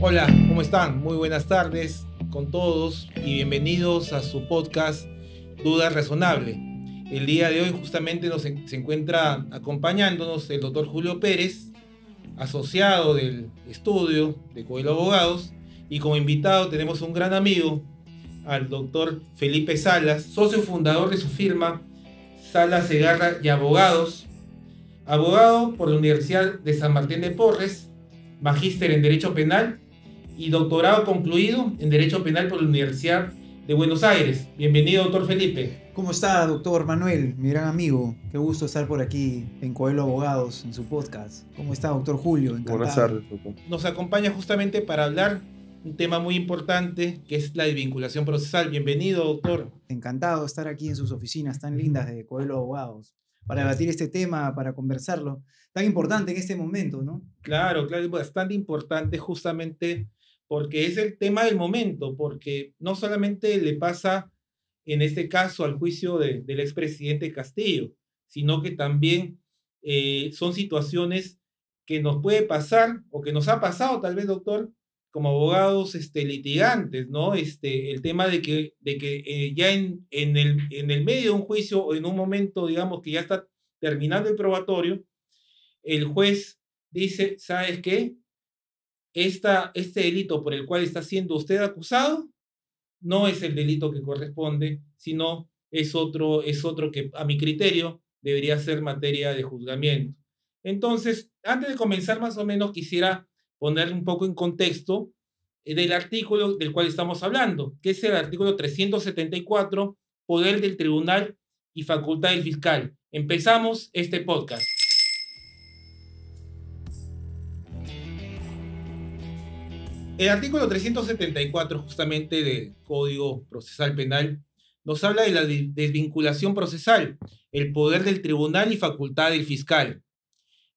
Hola, ¿cómo están? Muy buenas tardes con todos y bienvenidos a su podcast Duda Razonable. El día de hoy justamente se encuentra acompañándonos el doctor Julio Pérez, asociado del estudio de Coelho Abogados, y como invitado tenemos un gran amigo, al doctor Felipe Salas, socio fundador de su firma Salas Segarra y Abogados, abogado por la Universidad de San Martín de Porres, magíster en Derecho Penal y doctorado concluido en Derecho Penal por la Universidad de Buenos Aires. Bienvenido, doctor Felipe. ¿Cómo está, doctor Manuel, mi gran amigo? Qué gusto estar por aquí en Coelho Abogados, en su podcast. ¿Cómo está, doctor Julio? Encantado. Buenas tardes, doctor. Nos acompaña justamente para hablar un tema muy importante, que es la desvinculación procesal. Bienvenido, doctor. Encantado de estar aquí en sus oficinas tan lindas de Coelho Abogados, para debatir este tema, para conversarlo, tan importante en este momento, ¿no? Claro, es bastante importante justamente porque es el tema del momento, porque no solamente le pasa en este caso al juicio del expresidente Castillo, sino que también son situaciones que nos puede pasar o que nos ha pasado tal vez, doctor, como abogados litigantes, ¿no? El tema de que ya en el medio de un juicio o en un momento, digamos, que ya está terminando el probatorio, el juez dice, ¿sabes qué? Este delito por el cual está siendo usted acusado no es el delito que corresponde, sino es otro que a mi criterio debería ser materia de juzgamiento. Entonces, antes de comenzar más o menos quisiera poner un poco en contexto del artículo del cual estamos hablando, que es el artículo 374, poder del tribunal y facultad del fiscal. Empezamos este podcast. El artículo 374 justamente del Código Procesal Penal nos habla de la desvinculación procesal, el poder del tribunal y facultad del fiscal.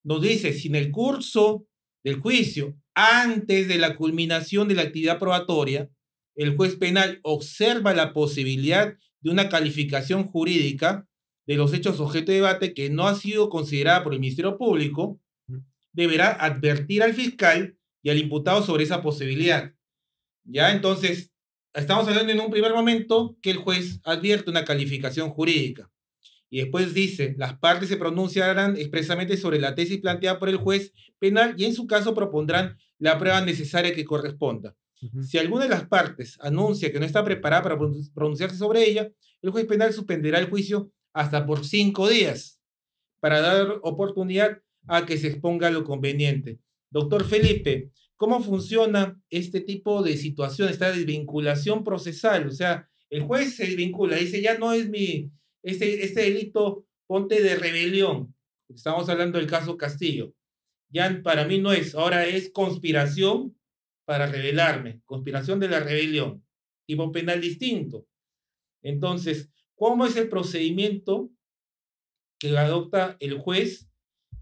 Nos dice, si en el curso del juicio, antes de la culminación de la actividad probatoria, el juez penal observa la posibilidad de una calificación jurídica de los hechos objeto de debate que no ha sido considerada por el Ministerio Público, deberá advertir al fiscal y al imputado sobre esa posibilidad. ¿Ya? Entonces, estamos hablando en un primer momento que el juez advierte una calificación jurídica. Y después dice, las partes se pronunciarán expresamente sobre la tesis planteada por el juez penal y en su caso propondrán la prueba necesaria que corresponda. Si alguna de las partes anuncia que no está preparada para pronunciarse sobre ella, el juez penal suspenderá el juicio hasta por 5 días para dar oportunidad a que se exponga lo conveniente. Doctor Felipe, ¿cómo funciona este tipo de situación, esta desvinculación procesal? O sea, el juez se desvincula, dice, ya no es este delito, ponte de rebelión. Estamos hablando del caso Castillo. Ya para mí no es, ahora es conspiración para rebelarme, conspiración de la rebelión, tipo penal distinto. Entonces, ¿cómo es el procedimiento que adopta el juez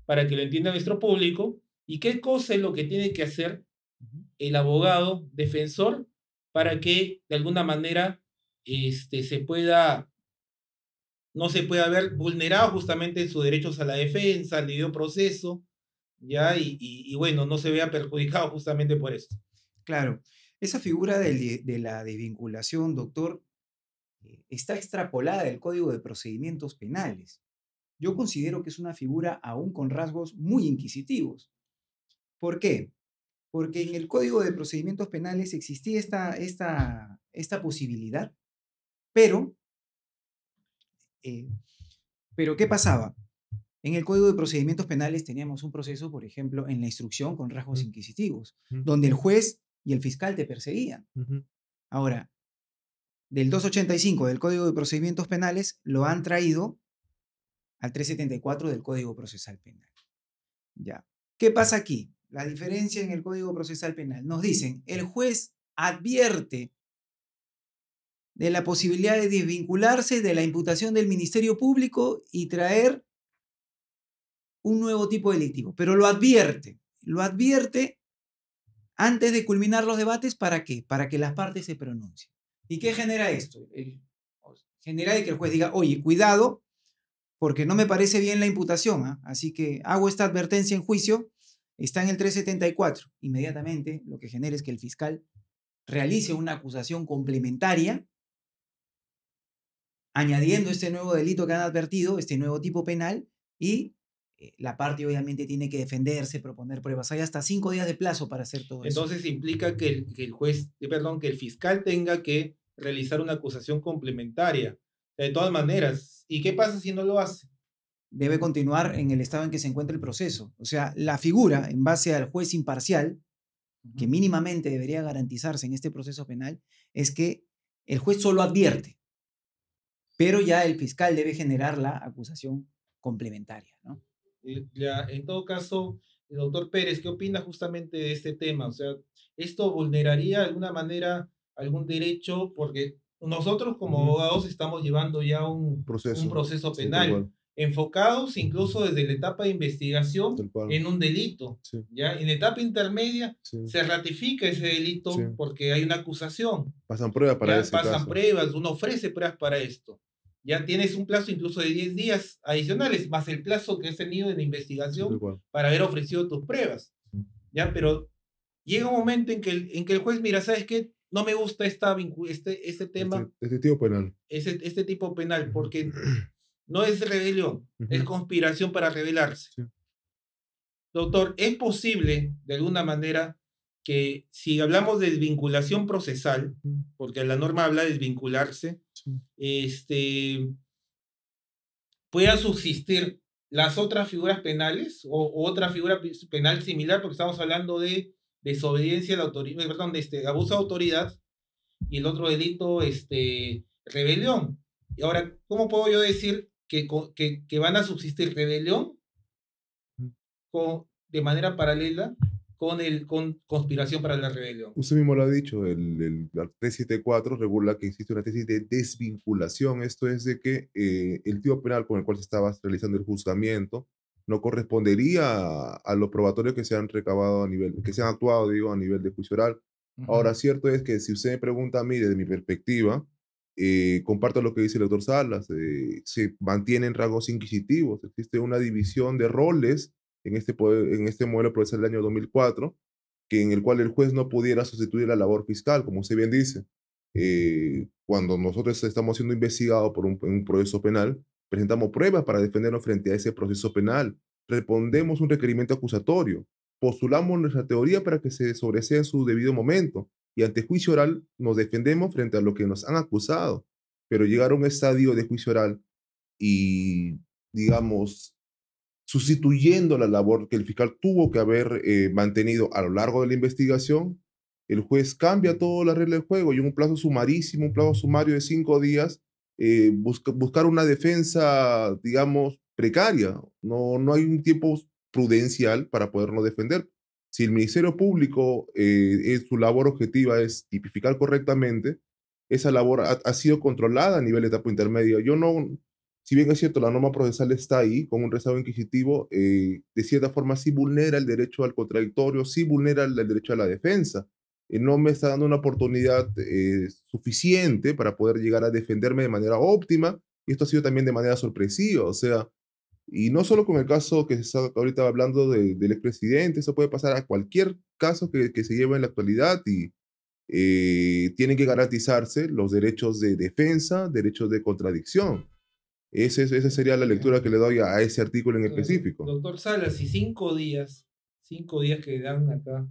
para que lo entienda nuestro público? ¿Y qué cosa es lo que tiene que hacer el abogado defensor para que de alguna manera no se pueda ver vulnerado justamente en sus derechos a la defensa, al debido proceso, ¿ya? Y bueno, no se vea perjudicado justamente por esto? Claro, esa figura de la desvinculación, doctor, está extrapolada del Código de Procedimientos Penales. Yo considero que es una figura aún con rasgos muy inquisitivos. ¿Por qué? Porque en el Código de Procedimientos Penales existía esta posibilidad, pero, eh, ¿qué pasaba? En el Código de Procedimientos Penales teníamos un proceso, por ejemplo, en la instrucción con rasgos inquisitivos, donde el juez y el fiscal te perseguían. Ahora, del 285 del Código de Procedimientos Penales lo han traído al 374 del Código Procesal Penal. Ya. ¿Qué pasa aquí? La diferencia en el Código Procesal Penal. Nos dicen, el juez advierte de la posibilidad de desvincularse de la imputación del Ministerio Público y traer un nuevo tipo delictivo, pero lo advierte antes de culminar los debates. ¿Para qué? Para que las partes se pronuncien. ¿Y qué genera esto? Genera que el juez diga, oye, cuidado, porque no me parece bien la imputación, así que hago esta advertencia en juicio está en el 374. Inmediatamente lo que genera es que el fiscal realice una acusación complementaria, añadiendo este nuevo delito que han advertido, este nuevo tipo penal, y la parte obviamente tiene que defenderse, proponer pruebas. Hay hasta 5 días de plazo para hacer todo eso. Entonces implica que el juez, perdón, que el fiscal tenga que realizar una acusación complementaria. De todas maneras, ¿y qué pasa si no lo hace? Debe continuar en el estado en que se encuentra el proceso. O sea, la figura, en base al juez imparcial, que mínimamente debería garantizarse en este proceso penal, es que el juez solo advierte, pero ya el fiscal debe generar la acusación complementaria, ¿no? Ya, en todo caso, el doctor Pérez, ¿qué opina justamente de este tema? O sea, ¿esto vulneraría de alguna manera algún derecho? Porque nosotros como abogados estamos llevando ya un proceso Sí, tal penal, cual, enfocados incluso desde la etapa de investigación tal cual. en un delito. Sí, ¿Ya? En la etapa intermedia sí, se ratifica ese delito sí. porque hay una acusación. Pasan pruebas para Ya ese pasan caso. pruebas, uno ofrece pruebas para esto. Ya tienes un plazo incluso de 10 días adicionales, más el plazo que has tenido en la Sí, tal investigación cual. para haber ofrecido tus pruebas. Ya, pero llega un momento en que el juez mira, ¿sabes qué? No me gusta este tema, Este tipo penal. este tipo penal, porque no es rebelión, es Ujú. conspiración para rebelarse. Sí, Doctor, ¿es posible, de alguna manera, que si hablamos de desvinculación procesal, ujú, porque la norma habla de desvincularse, sí. este, pueda subsistir las otras figuras penales o otra figura penal similar, porque estamos hablando de desobediencia a la autoridad, perdón, de abuso de autoridad y el otro delito, rebelión? Y ahora, ¿cómo puedo yo decir que van a subsistir rebelión de manera paralela con conspiración para la rebelión? Usted mismo lo ha dicho, el 374 regula que existe una tesis de desvinculación. Esto es de que el tipo penal con el cual se estaba realizando el juzgamiento no correspondería a lo probatorio que se han recabado a nivel, que se han actuado, digo, a nivel de juicio oral. Ujú. Ahora, cierto es que si usted me pregunta a mí desde mi perspectiva, comparto lo que dice el doctor Salas, se mantienen rasgos inquisitivos, existe una división de roles en este modelo procesal del año 2004 que en el cual el juez no pudiera sustituir la labor fiscal, como usted bien dice. Cuando nosotros estamos siendo investigados por un proceso penal, presentamos pruebas para defendernos frente a ese proceso penal, respondemos un requerimiento acusatorio, postulamos nuestra teoría para que se sobresea en su debido momento y ante juicio oral nos defendemos frente a lo que nos han acusado. Pero llegar a un estadio de juicio oral y, digamos, sustituyendo la labor que el fiscal tuvo que haber mantenido a lo largo de la investigación, el juez cambia toda la regla del juego y en un plazo sumarísimo, un plazo sumario de 5 días, buscar una defensa, digamos, precaria. No hay un tiempo prudencial para podernos defender. Si el Ministerio Público, su labor objetiva es tipificar correctamente, esa labor ha sido controlada a nivel de etapa intermedia. Yo no, si bien es cierto, la norma procesal está ahí con un rezago inquisitivo, de cierta forma sí vulnera el derecho al contradictorio, sí vulnera el derecho a la defensa. No me está dando una oportunidad suficiente para poder llegar a defenderme de manera óptima, y esto ha sido también de manera sorpresiva, o sea, y no solo con el caso que se está ahorita hablando del expresidente, eso puede pasar a cualquier caso que se lleve en la actualidad y tienen que garantizarse los derechos de defensa, derechos de contradicción. Esa sería la lectura que le doy a ese artículo en específico. Doctor Salas, si 5 días que dan acá,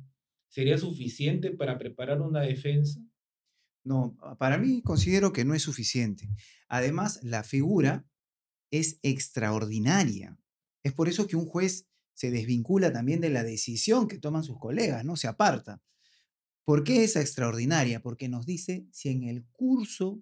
¿sería suficiente para preparar una defensa? No, para mí considero que no es suficiente. Además, la figura es extraordinaria. Es por eso que un juez se desvincula también de la decisión que toman sus colegas, no se aparta. ¿Por qué es extraordinaria? Porque nos dice si en el curso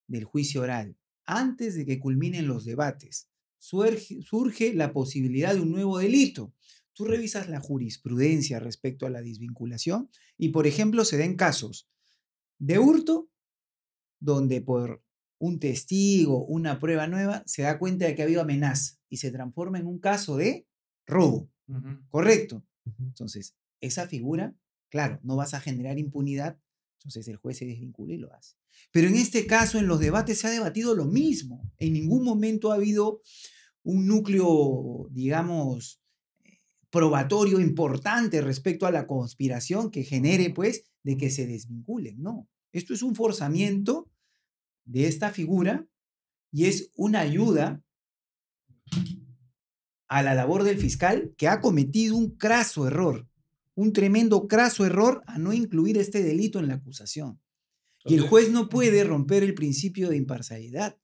del juicio oral, antes de que culminen los debates, surge la posibilidad de un nuevo delito. Tú revisas la jurisprudencia respecto a la desvinculación y, por ejemplo, se den casos de hurto donde por un testigo, una prueba nueva, se da cuenta de que ha habido amenaza y se transforma en un caso de robo. Ujú. ¿Correcto? Ujú. Entonces, esa figura, claro, no vas a generar impunidad, entonces el juez se desvincula y lo hace. Pero en este caso, en los debates se ha debatido lo mismo. En ningún momento ha habido un núcleo, digamos, probatorio importante respecto a la conspiración que genere, pues, de que se desvinculen. No, esto es un forzamiento de esta figura y es una ayuda a la labor del fiscal que ha cometido un craso error, un tremendo craso error a no incluir este delito en la acusación. Y el juez no puede romper el principio de imparcialidad.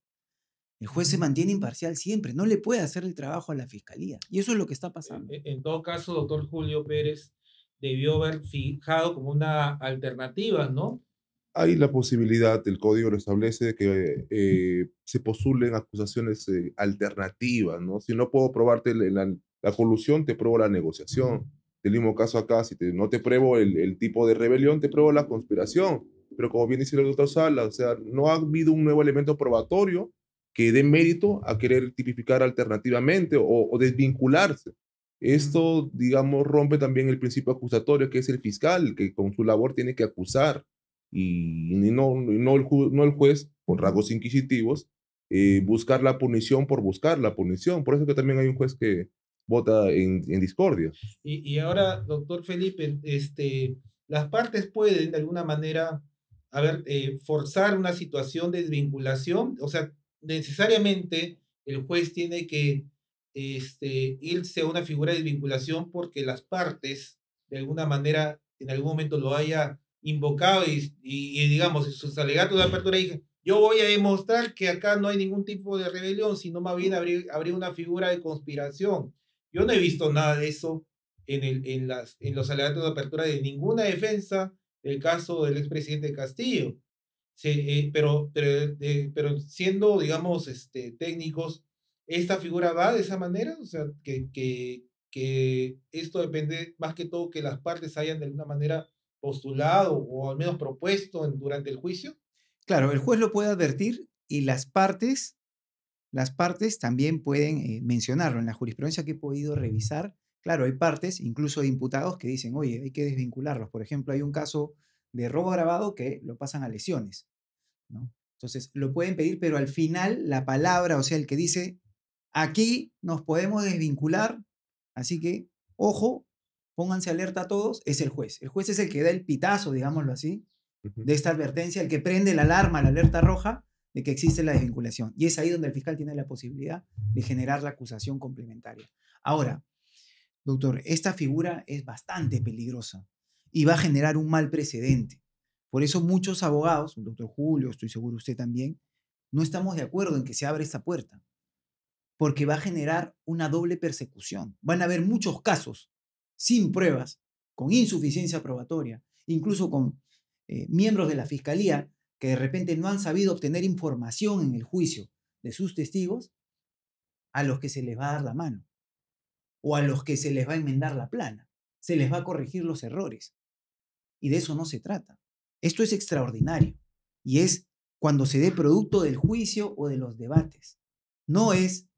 El juez se mantiene imparcial siempre, no le puede hacer el trabajo a la fiscalía. Y eso es lo que está pasando. En todo caso, doctor Julio Pérez debió haber fijado como una alternativa, ¿no? Hay la posibilidad, el código lo establece, de que se postulen acusaciones alternativas, ¿no? Si no puedo probarte la colusión, te pruebo la negociación. Del mismo caso acá, si no te pruebo el tipo de rebelión, te pruebo la conspiración. Pero como bien dice el doctor Salas, o sea, no ha habido un nuevo elemento probatorio que dé mérito a querer tipificar alternativamente o desvincularse. Esto, digamos, rompe también el principio acusatorio, que es el fiscal, que con su labor tiene que acusar y no el juez, con rasgos inquisitivos, buscar la punición por buscar la punición. Por eso que también hay un juez que vota en discordia. Y ahora, doctor Felipe, las partes pueden de alguna manera, forzar una situación de desvinculación, o sea, necesariamente el juez tiene que irse a una figura de desvinculación porque las partes, de alguna manera, en algún momento lo haya invocado y digamos, en sus alegatos de apertura dije, yo voy a demostrar que acá no hay ningún tipo de rebelión, sino más bien habría una figura de conspiración. Yo no he visto nada de eso en los alegatos de apertura de ninguna defensa del caso del expresidente Castillo. Pero siendo, digamos, técnicos, ¿esta figura va de esa manera? O sea, que esto depende más que todo que las partes hayan de alguna manera postulado o al menos propuesto durante el juicio. Claro, el juez lo puede advertir y las partes también pueden mencionarlo. En la jurisprudencia que he podido revisar, claro, hay partes, incluso de imputados, que dicen, oye, hay que desvincularlos. Por ejemplo, hay un caso de robo agravado que lo pasan a lesiones, ¿no? Entonces, lo pueden pedir, pero al final la palabra, o sea, el que dice, aquí nos podemos desvincular, así que, ojo, pónganse alerta a todos, es el juez. El juez es el que da el pitazo, digámoslo así, de esta advertencia, el que prende la alarma, la alerta roja de que existe la desvinculación. Y es ahí donde el fiscal tiene la posibilidad de generar la acusación complementaria. Ahora, doctor, esta figura es bastante peligrosa y va a generar un mal precedente. Por eso muchos abogados, el doctor Julio, estoy seguro usted también, no estamos de acuerdo en que se abra esta puerta, porque va a generar una doble persecución. Van a haber muchos casos sin pruebas, con insuficiencia probatoria, incluso con miembros de la fiscalía que de repente no han sabido obtener información en el juicio de sus testigos, a los que se les va a dar la mano o a los que se les va a enmendar la plana, se les va a corregir los errores. Y de eso no se trata. Esto es extraordinario y es cuando se dé producto del juicio o de los debates. No es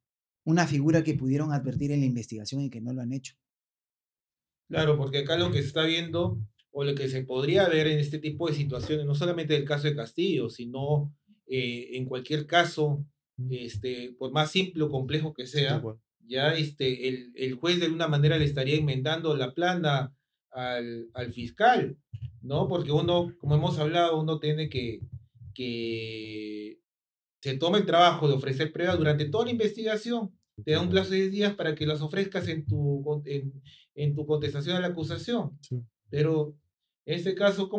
una figura que pudieron advertir en la investigación y que no lo han hecho. Claro, porque acá lo que se está viendo o lo que se podría ver en este tipo de situaciones, no solamente el caso de Castillo, sino en cualquier caso, por más simple o complejo que sea, Igual. ya el juez de alguna manera le estaría enmendando la plana al fiscal, ¿no? Porque uno, como hemos hablado, uno tiene que se toma el trabajo de ofrecer pruebas durante toda la investigación. Te da un plazo de 10 días para que las ofrezcas en tu contestación a la acusación. Sí. Pero en este caso,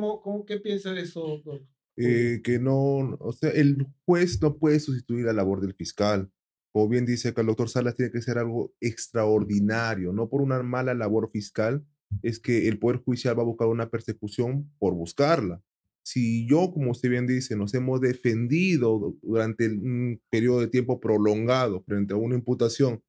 ¿qué piensa de eso, doctor? Que no, o sea, el juez no puede sustituir la labor del fiscal. Como bien dice acá el doctor Salas, tiene que ser algo extraordinario, no por una mala labor fiscal, es que el Poder Judicial va a buscar una persecución por buscarla. Si yo, como usted bien dice, nos hemos defendido durante un periodo de tiempo prolongado frente a una imputación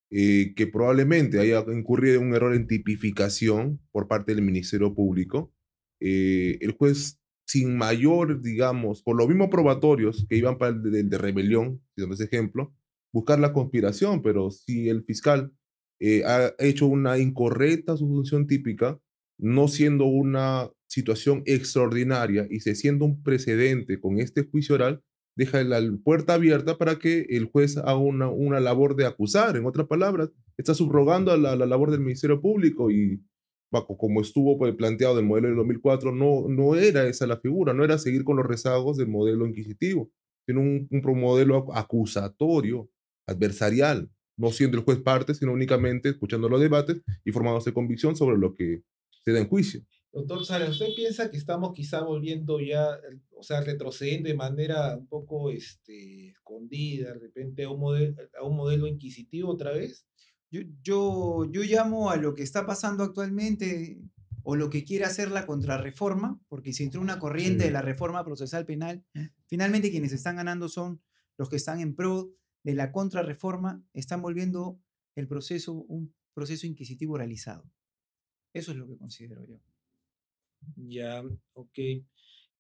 que probablemente haya incurrido en un error en tipificación por parte del Ministerio Público, el juez sin mayor, digamos, por los mismos probatorios que iban para el de rebelión, dando ese ejemplo, buscar la conspiración, pero si el fiscal ha hecho una incorrecta susunción típica, no siendo una situación extraordinaria y se siendo un precedente con este juicio oral, deja la puerta abierta para que el juez haga una labor de acusar. En otras palabras, está subrogando a la labor del Ministerio Público y como estuvo pues, planteado del modelo del 2004, no era esa la figura, no era seguir con los rezagos del modelo inquisitivo, sino un modelo acusatorio, adversarial, no siendo el juez parte, sino únicamente escuchando los debates y formándose convicción sobre lo que se da en juicio. Doctor Sala, ¿usted piensa que estamos quizá volviendo ya, o sea, retrocediendo de manera un poco escondida, de repente a un modelo inquisitivo otra vez? Yo llamo a lo que está pasando actualmente o lo que quiere hacer la contrarreforma, porque si entró una corriente de la reforma procesal penal, finalmente quienes están ganando son los que están en pro de la contrarreforma, están volviendo el proceso un proceso inquisitivo oralizado. Eso es lo que considero yo. Ya, ok.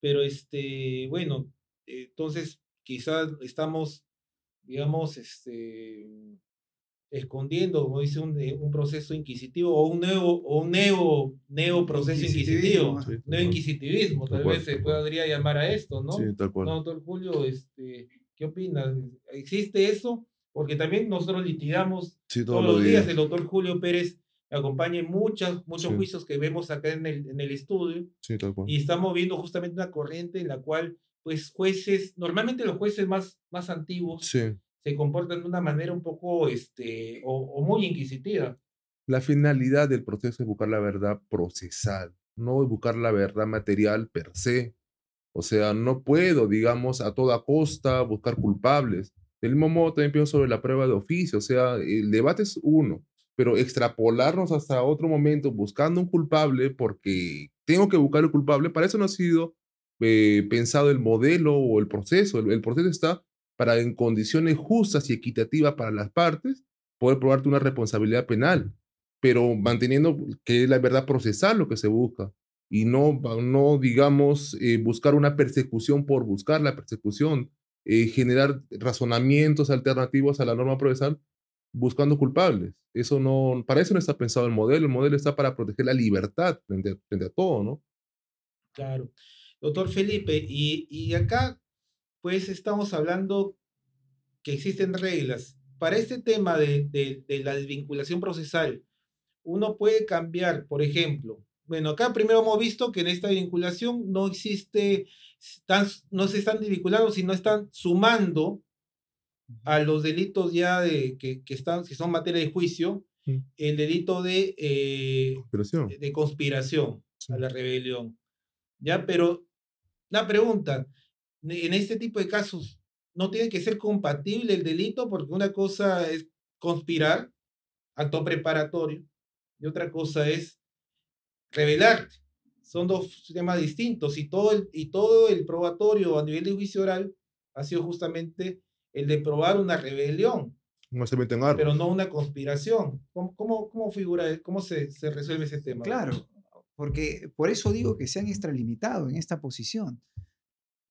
Pero bueno, entonces quizás estamos, digamos, escondiendo, como dice, un proceso inquisitivo o un neo proceso inquisitivo, Sí, neo inquisitivismo, tal vez se podría llamar a esto, ¿no? Sí, tal cual. No, doctor Julio, ¿qué opina? ¿Existe eso? Porque también nosotros litigamos Sí, todos los días. El doctor Julio Pérez me acompaña en muchos Sí. juicios que vemos acá en el estudio, Sí, tal cual. y estamos viendo justamente una corriente en la cual, pues, normalmente los jueces más antiguos, Sí. se comportan de una manera un poco, o muy inquisitiva. La finalidad del proceso es buscar la verdad procesal, no es buscar la verdad material per se. O sea, no puedo, digamos, a toda costa buscar culpables. Del mismo modo, también pienso sobre la prueba de oficio. O sea, el debate es uno, pero extrapolarnos hasta otro momento buscando un culpable porque tengo que buscar el culpable, para eso no ha sido pensado el modelo o el proceso. El proceso está para, en condiciones justas y equitativas para las partes, poder probarte una responsabilidad penal, pero manteniendo que es la verdad procesal lo que se busca y no digamos, buscar una persecución por buscar la persecución, generar razonamientos alternativos a la norma procesal buscando culpables. Eso no, para eso no está pensado el modelo está para proteger la libertad frente a todo, ¿no? Claro. Doctor Felipe, y acá, pues, estamos hablando que existen reglas. Para este tema de la desvinculación procesal, uno puede cambiar, por ejemplo, bueno, acá primero hemos visto que en esta vinculación no existe, no se están desvinculando, sino están sumando a los delitos ya que son materia de juicio, Mm. el delito Conspiración. de conspiración Sí. a la rebelión. ¿Ya? Pero una pregunta, en este tipo de casos, ¿no tiene que ser compatible el delito? Porque una cosa es conspirar, acto preparatorio, y otra cosa es rebelarte. Son dos temas distintos y todo el probatorio a nivel de juicio oral ha sido justamente el de probar una rebelión, Un alzamiento en pero armas. no una conspiración. ¿Cómo figura, cómo se resuelve ese tema? Claro, porque por eso digo que se han extralimitado en esta posición.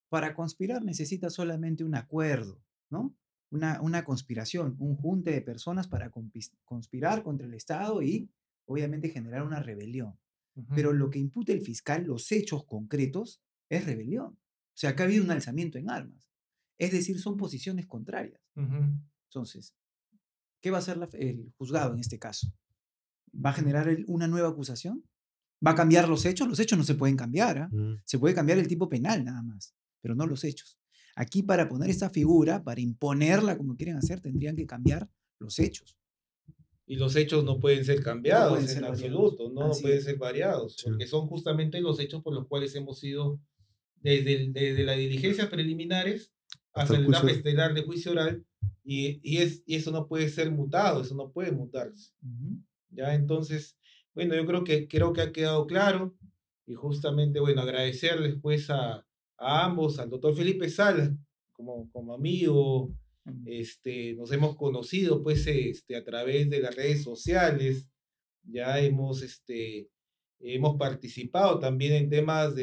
Para conspirar necesita solamente un acuerdo, ¿no? Una conspiración, un junte de personas para conspirar contra el Estado y obviamente generar una rebelión. Pero lo que imputa el fiscal, los hechos concretos, es rebelión. O sea, acá ha habido un alzamiento en armas. Es decir, son posiciones contrarias. Entonces, ¿qué va a hacer el juzgado en este caso? ¿Va a generar una nueva acusación? ¿Va a cambiar los hechos? Los hechos no se pueden cambiar. ¿Ah? Se puede cambiar el tipo penal nada más, pero no los hechos. Aquí para poner esta figura, para imponerla como quieren hacer, tendrían que cambiar los hechos. Y los hechos no pueden ser cambiados en absoluto, no pueden ser variados, porque son justamente los hechos por los cuales hemos ido desde las diligencias preliminares hasta la etapa estelar de juicio oral, y eso no puede ser mutado, eso no puede mutarse. Ya, entonces, bueno, yo creo que ha quedado claro, y justamente, bueno, agradecerles pues a ambos, al doctor Felipe Salas, como amigo. Nos hemos conocido pues a través de las redes sociales, ya hemos participado también en temas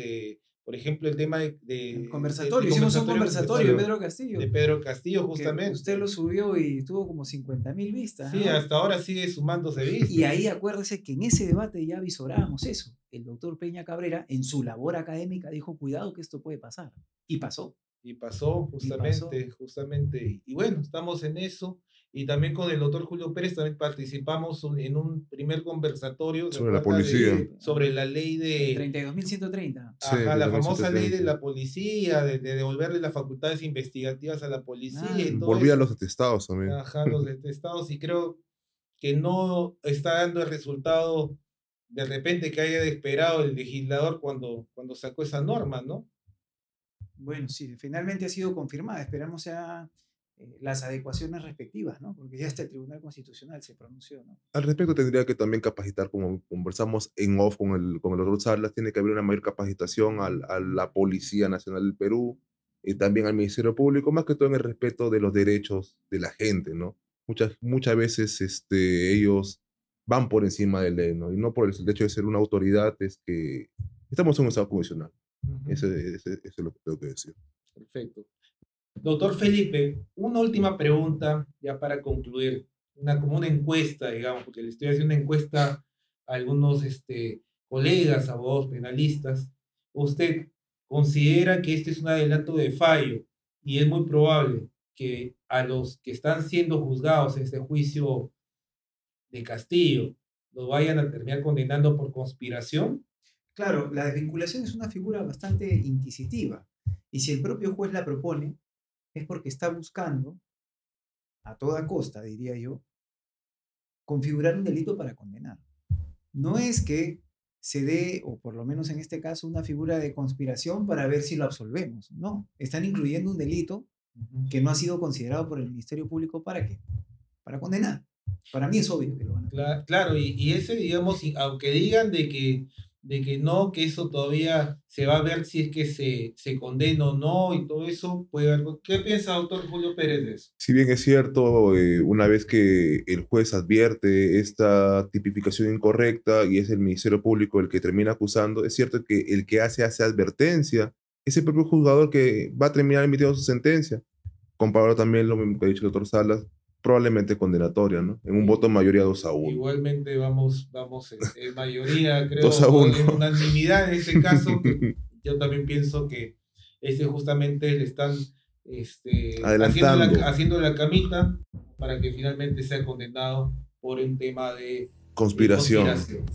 por ejemplo, el tema el conversatorio, hicimos un conversatorio de Pedro Castillo. De Pedro Castillo, justamente. Usted lo subió y tuvo como 50.000 vistas. Sí, ¿no? Hasta ahora sigue sumándose vistas. Y ahí acuérdese que en ese debate ya visorábamos eso. El doctor Peña Cabrera, en su labor académica, dijo, cuidado que esto puede pasar. Y pasó. Y pasó Y pasó. justamente. Y bueno, estamos en eso. Y también con el doctor Julio Pérez también participamos en un primer conversatorio, Sobre la recuerda, policía. Sí, sobre la ley de, 32.130. Sí, ajá, que la también famosa ley de 130. la policía, de devolverle las facultades investigativas a la policía y Claro. todo Volvía a eso. los atestados también. Ajá, los detestados, y creo que no está dando el resultado de repente que haya esperado el legislador cuando sacó esa norma, ¿no? Bueno, sí, finalmente ha sido confirmada. Esperamos sea las adecuaciones respectivas, ¿no? Porque ya hasta el Tribunal Constitucional se pronunció, ¿no? Al respecto, tendría que también capacitar, como conversamos en off con el doctor Salas, tiene que haber una mayor capacitación a la Policía Nacional del Perú y también al Ministerio Público, más que todo en el respeto de los derechos de la gente, ¿no? Muchas veces ellos van por encima de la ley, ¿no? Y no por el hecho de ser una autoridad, es que estamos en un estado convencional. Ujú. Eso es lo que tengo que decir. Perfecto. Doctor Felipe, una última pregunta ya para concluir, como una encuesta, digamos, porque le estoy haciendo una encuesta a algunos colegas, abogados penalistas. ¿Usted considera que este es un adelanto de fallo y es muy probable que a los que están siendo juzgados en este juicio de Castillo los vayan a terminar condenando por conspiración? Claro, la desvinculación es una figura bastante inquisitiva. Y si el propio juez la propone, es porque está buscando, a toda costa, diría yo, configurar un delito para condenar. No es que se dé, o por lo menos en este caso, una figura de conspiración para ver si lo absolvemos. No, están incluyendo un delito que no ha sido considerado por el Ministerio Público para qué, para condenar. Para mí es obvio que lo van a condenar. Claro, y ese, digamos, aunque digan de que no, que eso todavía se va a ver si es que se condena o no y todo eso, puede haber. ¿Qué piensa doctor Julio Pérez de eso? Si bien es cierto, una vez que el juez advierte esta tipificación incorrecta y es el Ministerio Público el que termina acusando, es cierto que el que hace advertencia es el propio juzgador que va a terminar emitiendo su sentencia. Comparado también lo mismo que ha dicho el doctor Salas, probablemente condenatoria, ¿no? En un voto de mayoría 2-1. Igualmente vamos en mayoría, 2 creo, a o 1. en unanimidad en ese caso, que yo también pienso que ese justamente le están Adelantando. haciendo la camita para que finalmente sea condenado por un tema de Conspiración. conspiración.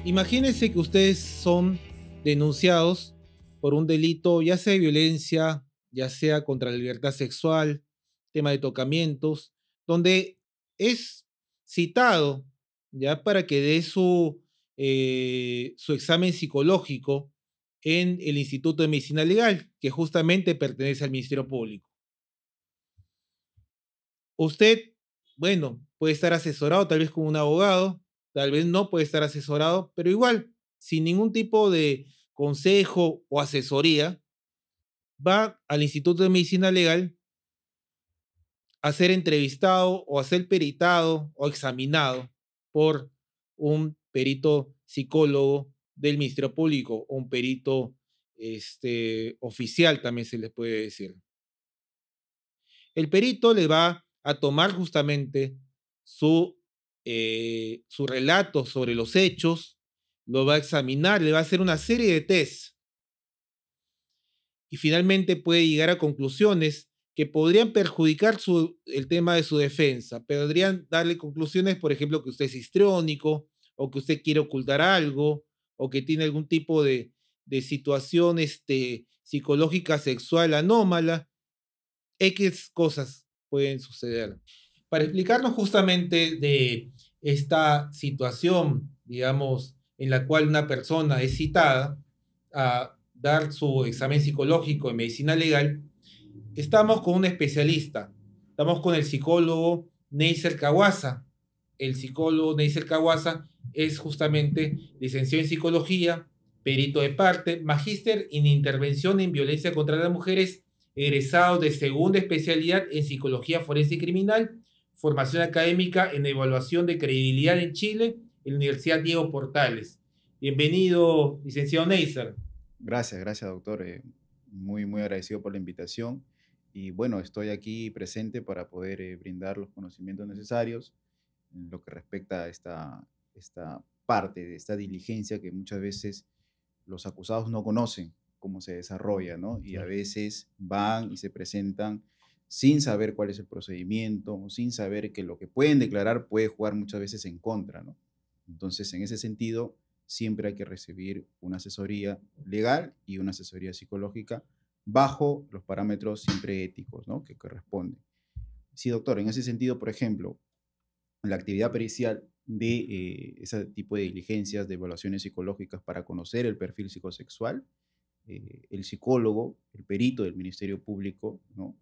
Imagínense que ustedes son denunciados por un delito, ya sea de violencia, ya sea contra la libertad sexual, tema de tocamientos, donde es citado ya para que dé su examen psicológico en el Instituto de Medicina Legal, que justamente pertenece al Ministerio Público. Usted, bueno, puede estar asesorado tal vez con un abogado, tal vez no puede estar asesorado, pero igual, sin ningún tipo de consejo o asesoría, va al Instituto de Medicina Legal a ser entrevistado o a ser peritado o examinado por un perito psicólogo del Ministerio Público o un perito oficial, también se le puede decir. El perito le va a tomar justamente su relato sobre los hechos, lo va a examinar, le va a hacer una serie de tests y finalmente puede llegar a conclusiones que podrían perjudicar el tema de su defensa. Podrían darle conclusiones, por ejemplo, que usted es histriónico o que usted quiere ocultar algo o que tiene algún tipo de situación psicológica sexual anómala. X cosas pueden suceder. Para explicarnos justamente de esta situación, digamos, en la cual una persona es citada a dar su examen psicológico en medicina legal, estamos con un especialista. Estamos con el psicólogo Neisser Kawasa. El psicólogo Neisser Kawasa es justamente licenciado en psicología, perito de parte, magíster en intervención en violencia contra las mujeres, egresado de segunda especialidad en psicología forense y criminal, formación académica en evaluación de credibilidad en Chile, en la Universidad Diego Portales. Bienvenido, licenciado Neisser. Gracias, doctor. Muy, muy agradecido por la invitación. Y bueno, estoy aquí presente para poder brindar los conocimientos necesarios en lo que respecta a esta parte de esta diligencia que muchas veces los acusados no conocen cómo se desarrolla, ¿no? Y a veces van y se presentan sin saber cuál es el procedimiento, o sin saber que lo que pueden declarar puede jugar muchas veces en contra, ¿no? Entonces, en ese sentido, siempre hay que recibir una asesoría legal y una asesoría psicológica bajo los parámetros siempre éticos, ¿no?, que corresponden. Sí, doctor, en ese sentido, por ejemplo, la actividad pericial de ese tipo de diligencias, de evaluaciones psicológicas para conocer el perfil psicosexual, el psicólogo, el perito del Ministerio Público, ¿no?,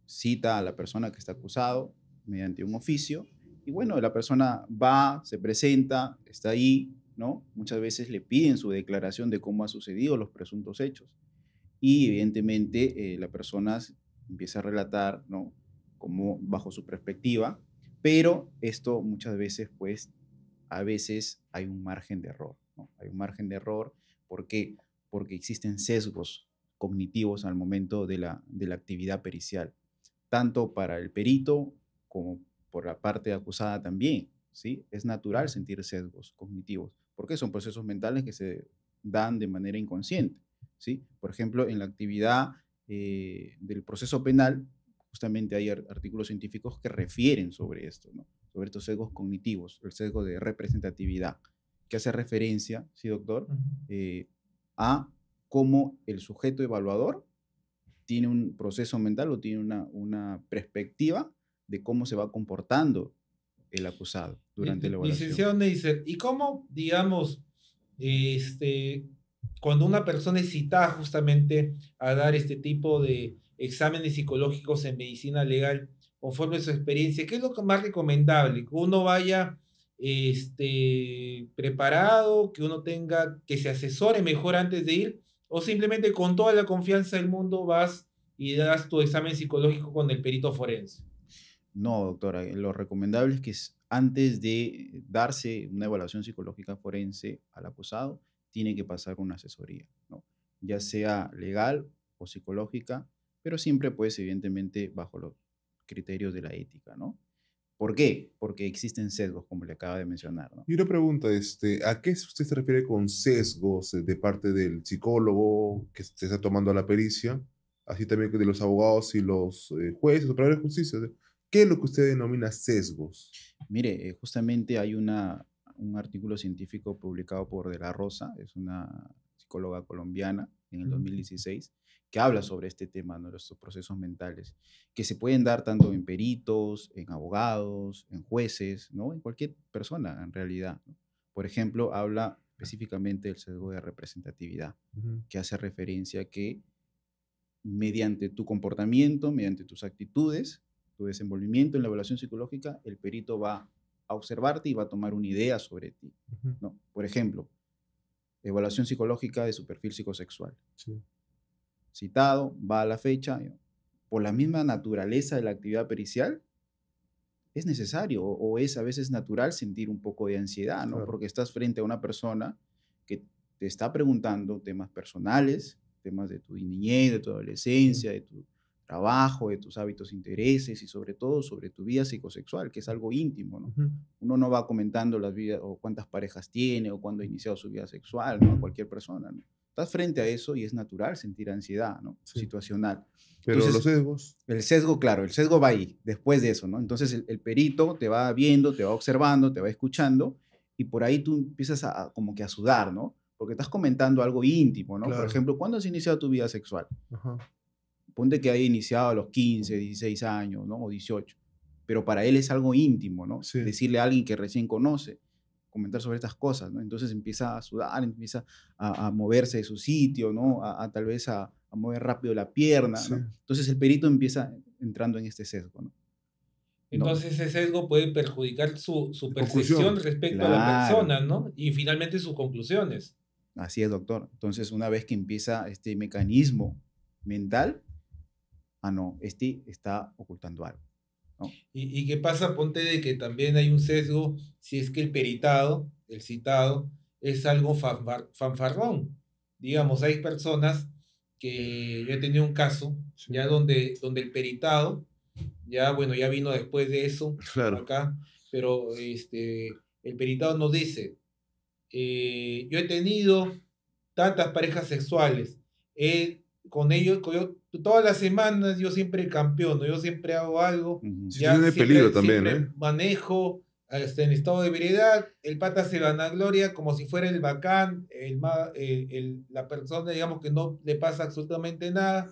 cita a la persona que está acusado mediante un oficio y bueno, la persona va, se presenta, está ahí, ¿no? Muchas veces le piden su declaración de cómo ha sucedido los presuntos hechos y evidentemente la persona empieza a relatar, ¿no?, como bajo su perspectiva, pero esto muchas veces, pues, a veces hay un margen de error, ¿no? Hay un margen de error, ¿por qué? Porque existen sesgos cognitivos al momento de la actividad pericial, tanto para el perito como por la parte acusada también, ¿sí? Es natural sentir sesgos cognitivos, porque son procesos mentales que se dan de manera inconsciente, ¿sí? Por ejemplo, en la actividad del proceso penal, justamente hay artículos científicos que refieren sobre esto, ¿no?, sobre estos sesgos cognitivos, el sesgo de representatividad, que hace referencia, sí, doctor, a cómo el sujeto evaluador tiene un proceso mental o tiene una perspectiva de cómo se va comportando el acusado durante la evaluación. Licenciado Neisser, ¿y cómo, digamos, cuando una persona es citada justamente a dar este tipo de exámenes psicológicos en medicina legal, conforme a su experiencia, qué es lo más recomendable? ¿Que uno vaya preparado, que uno tenga, que se asesore mejor antes de ir, o simplemente con toda la confianza del mundo vas y das tu examen psicológico con el perito forense? No, doctora, lo recomendable es que antes de darse una evaluación psicológica forense al acusado, tiene que pasar una asesoría, ¿no?, ya sea legal o psicológica, pero siempre, pues, evidentemente, bajo los criterios de la ética, ¿no? ¿Por qué? Porque existen sesgos, como le acaba de mencionar, ¿no? Y una pregunta, ¿a qué usted se refiere con sesgos de parte del psicólogo que se está tomando la pericia, así también que de los abogados y los jueces o operadores de justicia? ¿Qué es lo que usted denomina sesgos? Mire, justamente hay un artículo científico publicado por De la Rosa, es una psicóloga colombiana, en el 2016, que habla sobre este tema, ¿no?, de estos procesos mentales, que se pueden dar tanto en peritos, en abogados, en jueces, ¿no?, en cualquier persona en realidad, ¿no? Por ejemplo, habla específicamente del sesgo de representatividad, Ujú. que hace referencia a que mediante tu comportamiento, mediante tus actitudes, tu desenvolvimiento en la evaluación psicológica, el perito va a observarte y va a tomar una idea sobre ti, Ujú. ¿no? Por ejemplo, evaluación psicológica de su perfil psicosexual. Sí. Citado, va a la fecha, por la misma naturaleza de la actividad pericial, es necesario o es a veces natural sentir un poco de ansiedad, ¿no? Claro. Porque estás frente a una persona que te está preguntando temas personales, temas de tu niñez, de tu adolescencia, de tu trabajo, de tus hábitos, intereses y sobre todo sobre tu vida psicosexual, que es algo íntimo, ¿no? Ujú. Uno no va comentando las vidas o cuántas parejas tiene o cuándo ha iniciado su vida sexual, ¿no?, a cualquier persona, ¿no? Estás frente a eso y es natural sentir ansiedad, ¿no?, Sí. situacional. Pero los Entonces, sesgos, el sesgo, claro, el sesgo va ahí, después de eso, ¿no? Entonces el perito te va viendo, te va observando, te va escuchando y por ahí tú empiezas como que a sudar, ¿no? Porque estás comentando algo íntimo, ¿no? Por claro. ejemplo, ¿cuándo has iniciado tu vida sexual? Ajá. Ponte que haya iniciado a los 15, 16 años, ¿no?, o 18, pero para él es algo íntimo, ¿no? Sí. Decirle a alguien que recién conoce, comentar sobre estas cosas, ¿no? Entonces empieza a sudar, empieza a moverse de su sitio, ¿no? Tal vez a mover rápido la pierna, Sí. ¿no? Entonces el perito empieza entrando en este sesgo, ¿no? No, Entonces ese sesgo puede perjudicar su percepción Conclusión. respecto a la claro, persona, ¿no? Y finalmente sus conclusiones. así es, doctor. Entonces, una vez que empieza este mecanismo mental, no, este está ocultando algo, ¿no? ¿Y qué pasa? Ponte de que también hay un sesgo si es que el peritado, el citado, es algo fanfarrón. Digamos, hay personas que yo he tenido un caso Sí. ya donde el peritado, ya bueno, ya vino después de eso Claro. acá, pero el peritado nos dice, yo he tenido tantas parejas sexuales, Con ellos, todas las semanas yo siempre campeono, yo siempre hago algo, Ujú. Sí, situación de peligro también, siempre manejo en estado de ebriedad, el pata se vanagloria como si fuera el bacán, la persona, digamos, que no le pasa absolutamente nada.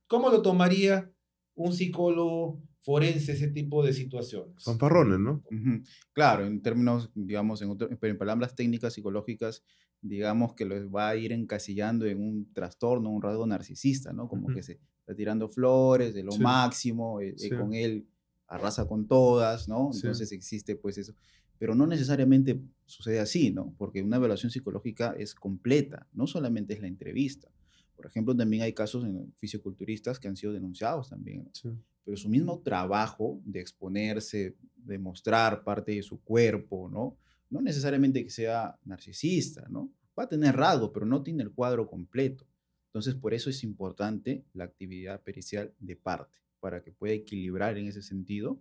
¿Cómo lo tomaría un psicólogo forense ese tipo de situaciones? Fanfarrones, ¿no? Ujú. Claro, en términos, digamos, pero en palabras técnicas psicológicas, digamos que los va a ir encasillando en un trastorno, un rasgo narcisista, ¿no? Como que se está tirando flores de lo Sí, máximo, sí, con él arrasa con todas, ¿no? sí. Entonces existe pues eso. Pero no necesariamente sucede así, ¿no? Porque una evaluación psicológica es completa, no solamente es la entrevista. Por ejemplo, también hay casos en fisioculturistas que han sido denunciados también, ¿no? Sí. Pero su mismo trabajo de exponerse, de mostrar parte de su cuerpo, ¿no? No necesariamente que sea narcisista, ¿no? Va a tener rasgos, pero no tiene el cuadro completo. Entonces, por eso es importante la actividad pericial de parte, para que pueda equilibrar en ese sentido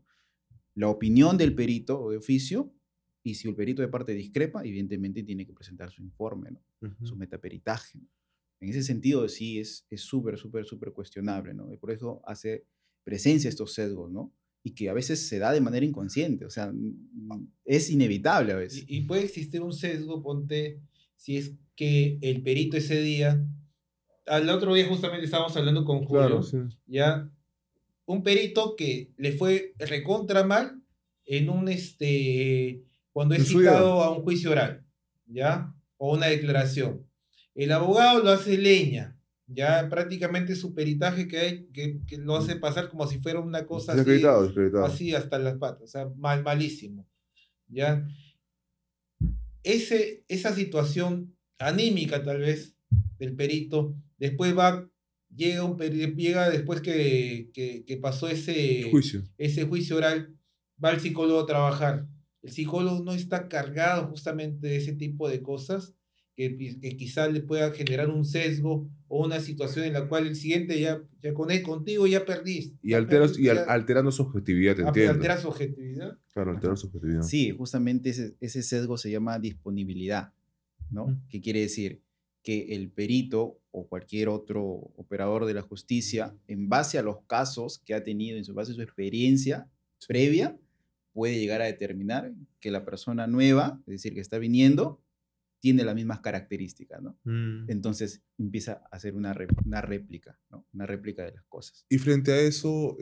la opinión del perito o de oficio, y si el perito de parte discrepa, evidentemente tiene que presentar su informe, ¿no? Su metaperitaje, ¿no? En ese sentido, sí es súper, súper, súper cuestionable, ¿no? Y por eso hace presencia estos sesgos, ¿no? Y que a veces se da de manera inconsciente, o sea, es inevitable a veces. Y puede existir un sesgo, ponte, si es que el perito ese día, al otro día justamente estábamos hablando con Claro, Julio, sí. ya, un perito que le fue recontra mal en cuando En es su día. citado a un juicio oral, ¿ya? O una declaración. El abogado lo hace leña, ya prácticamente su peritaje que lo hace pasar como si fuera una cosa Desacreditado, desacreditado. así hasta las patas, o sea, malísimo, ¿ya? Esa situación anímica tal vez del perito, después llega después que pasó El juicio. ese juicio oral, va el psicólogo a trabajar. El psicólogo no está cargado justamente de ese tipo de cosas que quizá le pueda generar un sesgo o una situación en la cual el siguiente ya con él, contigo ya perdiste, Y, alterando su objetividad, te entiendo. altera su objetividad. Claro, alterando su objetividad. Sí, justamente ese sesgo se llama disponibilidad, ¿no? ¿Qué quiere decir? Que el perito o cualquier otro operador de la justicia, en base a los casos que ha tenido, en base a su experiencia previa, puede llegar a determinar que la persona nueva, es decir, que está viniendo, tiene las mismas características, ¿no? Entonces empieza a hacer una réplica, ¿no? Una réplica de las cosas. Y frente a eso,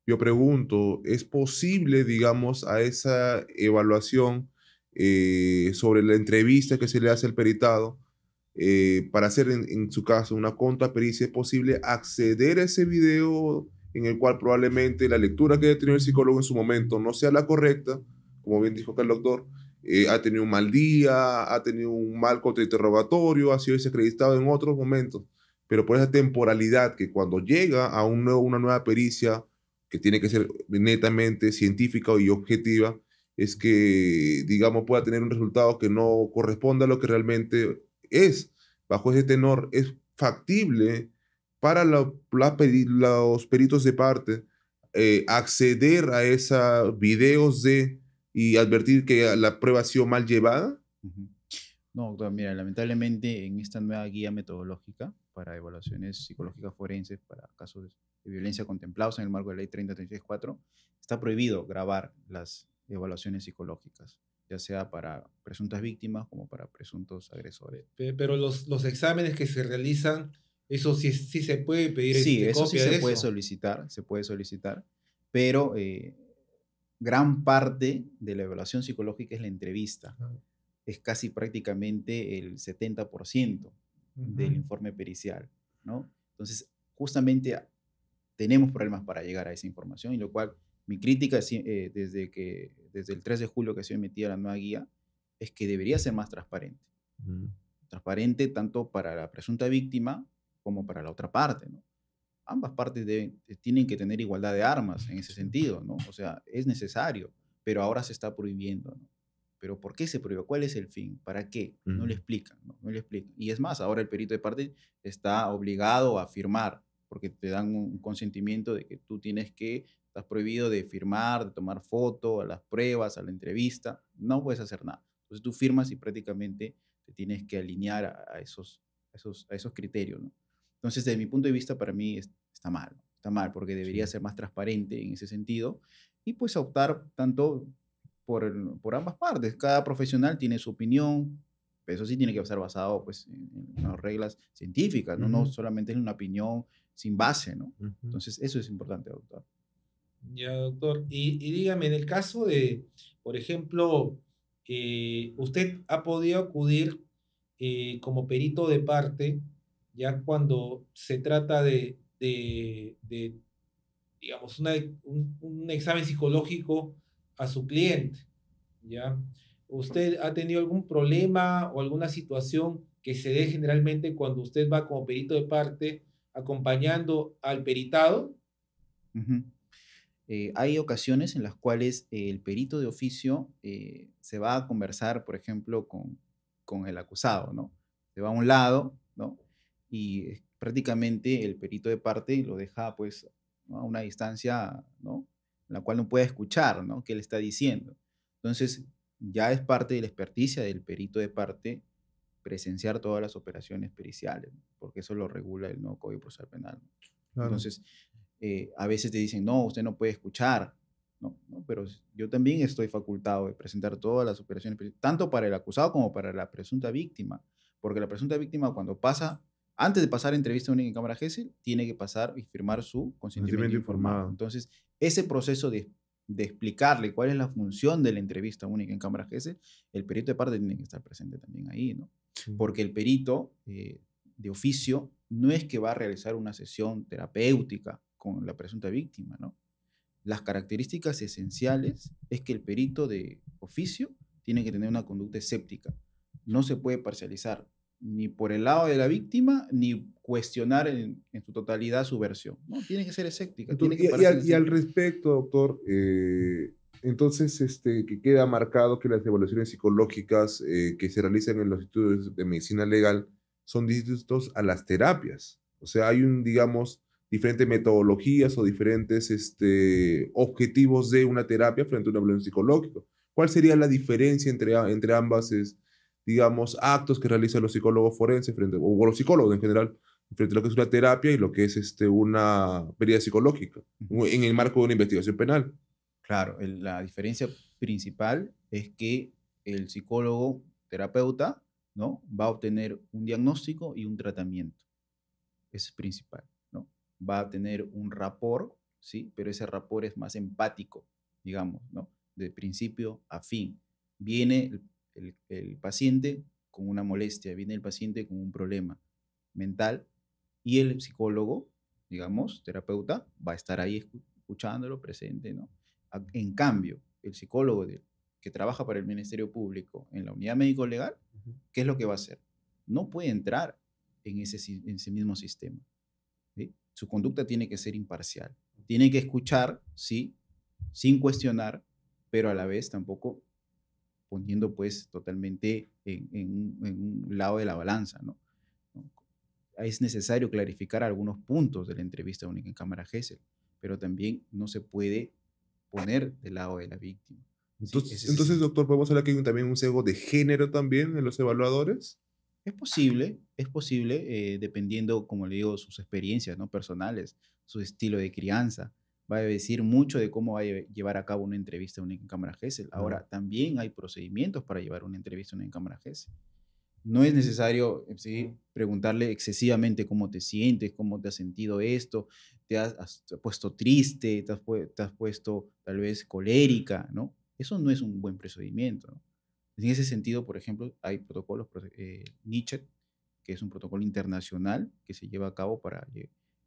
yo pregunto, ¿es posible, digamos, a esa evaluación sobre la entrevista que se le hace al peritado, para hacer en su caso una contrapericia, es posible acceder a ese video en el cual probablemente la lectura que haya tenido el psicólogo en su momento no sea la correcta, como bien dijo acá el doctor, ha tenido un mal día, ha tenido un mal contrainterrogatorio, ha sido desacreditado en otros momentos, pero por esa temporalidad que cuando llega a una nueva pericia que tiene que ser netamente científica y objetiva, es que, digamos, pueda tener un resultado que no corresponda a lo que realmente es. Bajo ese tenor, es factible para los peritos de parte acceder a esos videos y advertir que la prueba ha sido mal llevada. No, doctor, mira, lamentablemente en esta nueva guía metodológica para evaluaciones psicológicas forenses para casos de violencia contemplados en el marco de la ley 3036-4, está prohibido grabar las evaluaciones psicológicas, ya sea para presuntas víctimas como para presuntos agresores. Pero los exámenes que se realizan, eso sí se puede pedir Sí, eso sí copia de se puede solicitar, pero gran parte de la evaluación psicológica es la entrevista. Es casi prácticamente el 70% del informe pericial, ¿no? Entonces, justamente tenemos problemas para llegar a esa información, y lo cual mi crítica desde el 3 de julio que se ha emitido la nueva guía es que debería ser más transparente. Transparente tanto para la presunta víctima como para la otra parte, ¿no? Ambas partes tienen que tener igualdad de armas en ese sentido, ¿no? O sea, es necesario, pero ahora se está prohibiendo, ¿no? Pero ¿por qué se prohíbe? ¿Cuál es el fin? ¿Para qué? No le explican, ¿no? No le explican. Y es más, ahora el perito de parte está obligado a firmar, porque te dan un consentimiento de que tú estás prohibido de firmar, de tomar foto a las pruebas, a la entrevista, no puedes hacer nada. Entonces tú firmas y prácticamente te tienes que alinear a esos criterios, ¿no? Entonces, desde mi punto de vista, para mí está mal, ¿no? Está mal porque debería ser más transparente en ese sentido y pues optar tanto por ambas partes. Cada profesional tiene su opinión, pero eso sí tiene que estar basado pues, en las reglas científicas, ¿no? No solamente en una opinión sin base, ¿no? Entonces, eso es importante, doctor. Ya, doctor. Y dígame, en el caso de, por ejemplo, usted ha podido acudir como perito de parte, ya cuando se trata de, digamos, un examen psicológico a su cliente, ¿ya? ¿Usted ha tenido algún problema o alguna situación que se dé generalmente cuando usted va como perito de parte acompañando al peritado? Ujú. Hay ocasiones en las cuales el perito de oficio se va a conversar, por ejemplo, con el acusado, ¿no? Se va a un lado, ¿no? Y prácticamente el perito de parte lo deja, pues, ¿no? A una distancia, ¿no? En la cual no puede escuchar, ¿no? ¿Qué le está diciendo? Entonces, ya es parte de la experticia del perito de parte presenciar todas las operaciones periciales, ¿no? Porque eso lo regula el nuevo Código Procesal Penal, ¿no? Claro. Entonces, a veces te dicen, no, usted no puede escuchar, ¿no? ¿No? Pero yo también estoy facultado de presentar todas las operaciones, tanto para el acusado como para la presunta víctima, porque la presunta víctima cuando pasa, antes de pasar entrevista única en cámara GESEL, tiene que pasar y firmar su consentimiento informado. Entonces, ese proceso de explicarle cuál es la función de la entrevista única en cámara GESEL, el perito de parte tiene que estar presente también ahí, ¿no? Sí. Porque el perito de oficio no es que va a realizar una sesión terapéutica con la presunta víctima, ¿no? Las características esenciales es que el perito de oficio tiene que tener una conducta escéptica. No se puede parcializar ni por el lado de la víctima, ni cuestionar en su totalidad su versión, ¿no? Tiene que ser escéptica. Entonces, Tiene que parecer y al respecto, doctor, entonces que queda marcado que las evaluaciones psicológicas que se realizan en los estudios de medicina legal son distintos a las terapias. O sea, hay digamos, diferentes metodologías o diferentes objetivos de una terapia frente a una evaluación psicológica. ¿Cuál sería la diferencia entre ambas, digamos, actos que realizan los psicólogos forenses o los psicólogos en general, frente a lo que es una terapia y lo que es una medida psicológica en el marco de una investigación penal? Claro, la diferencia principal es que el psicólogo terapeuta, ¿no? Va a obtener un diagnóstico y un tratamiento. Eso es principal, ¿no? Va a tener un rapport, ¿sí? Pero ese rapport es más empático, digamos, ¿no? De principio a fin. Viene el paciente con una molestia, viene el paciente con un problema mental y el psicólogo, digamos, terapeuta, va a estar ahí escuchándolo, presente, ¿no? En cambio, el psicólogo que trabaja para el Ministerio Público en la unidad médico-legal, ¿qué es lo que va a hacer? No puede entrar en ese mismo sistema, ¿sí? Su conducta tiene que ser imparcial. Tiene que escuchar, sí, sin cuestionar, pero a la vez tampoco poniendo pues totalmente en un lado de la balanza, ¿no? Es necesario clarificar algunos puntos de la entrevista única en cámara GESEL, pero también no se puede poner del lado de la víctima. Entonces, doctor, ¿podemos hablar que hay también un sesgo de género también en los evaluadores? Es posible, dependiendo, como le digo, sus experiencias, ¿no? Personales, su estilo de crianza. Va a decir mucho de cómo va a llevar a cabo una entrevista única en cámara GESEL. Ahora, también hay procedimientos para llevar una entrevista única en cámara GESEL. No es necesario preguntarle excesivamente cómo te sientes, cómo te has sentido esto, te has puesto triste, te has puesto tal vez colérica, ¿no? Eso no es un buen procedimiento, ¿no? En ese sentido, por ejemplo, hay protocolos, NICHET, que es un protocolo internacional que se lleva a cabo para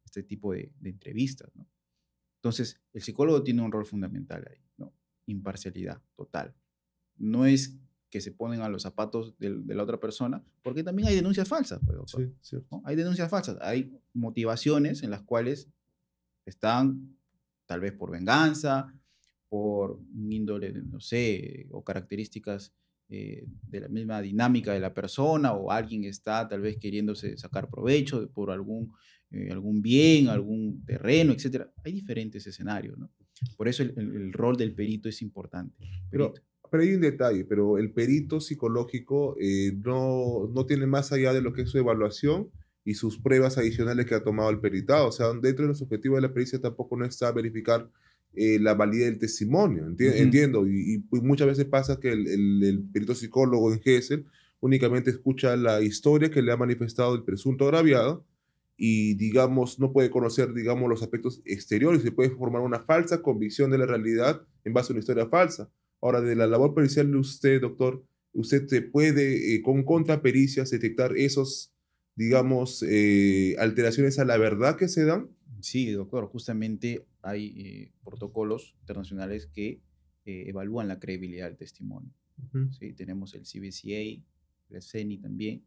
este tipo de entrevistas, ¿no? Entonces, el psicólogo tiene un rol fundamental ahí, ¿no? Imparcialidad total. No es que se ponen a los zapatos de la otra persona, porque también hay denuncias falsas, pues, doctor, Sí, cierto. ¿no? Hay denuncias falsas, hay motivaciones en las cuales están tal vez por venganza, por un índole, no sé, o características de la misma dinámica de la persona, o alguien está tal vez queriéndose sacar provecho por algún bien, algún terreno, etc. Hay diferentes escenarios, ¿no? Por eso el rol del perito es importante. Pero hay un detalle, pero el perito psicológico no tiene más allá de lo que es su evaluación, y sus pruebas adicionales que ha tomado el peritado. O sea, dentro de los objetivos de la pericia tampoco no está verificar la validez del testimonio, entiendo, y muchas veces pasa que el perito psicólogo en Gesell únicamente escucha la historia que le ha manifestado el presunto agraviado y, digamos, no puede conocer, digamos, los aspectos exteriores, se puede formar una falsa convicción de la realidad en base a una historia falsa. Ahora, de la labor pericial de usted, doctor, usted se puede, con contrapericias, detectar esos, digamos, alteraciones a la verdad que se dan. Sí, doctor, justamente hay protocolos internacionales que evalúan la credibilidad del testimonio. ¿Sí? Tenemos el CBCA, el CENI también,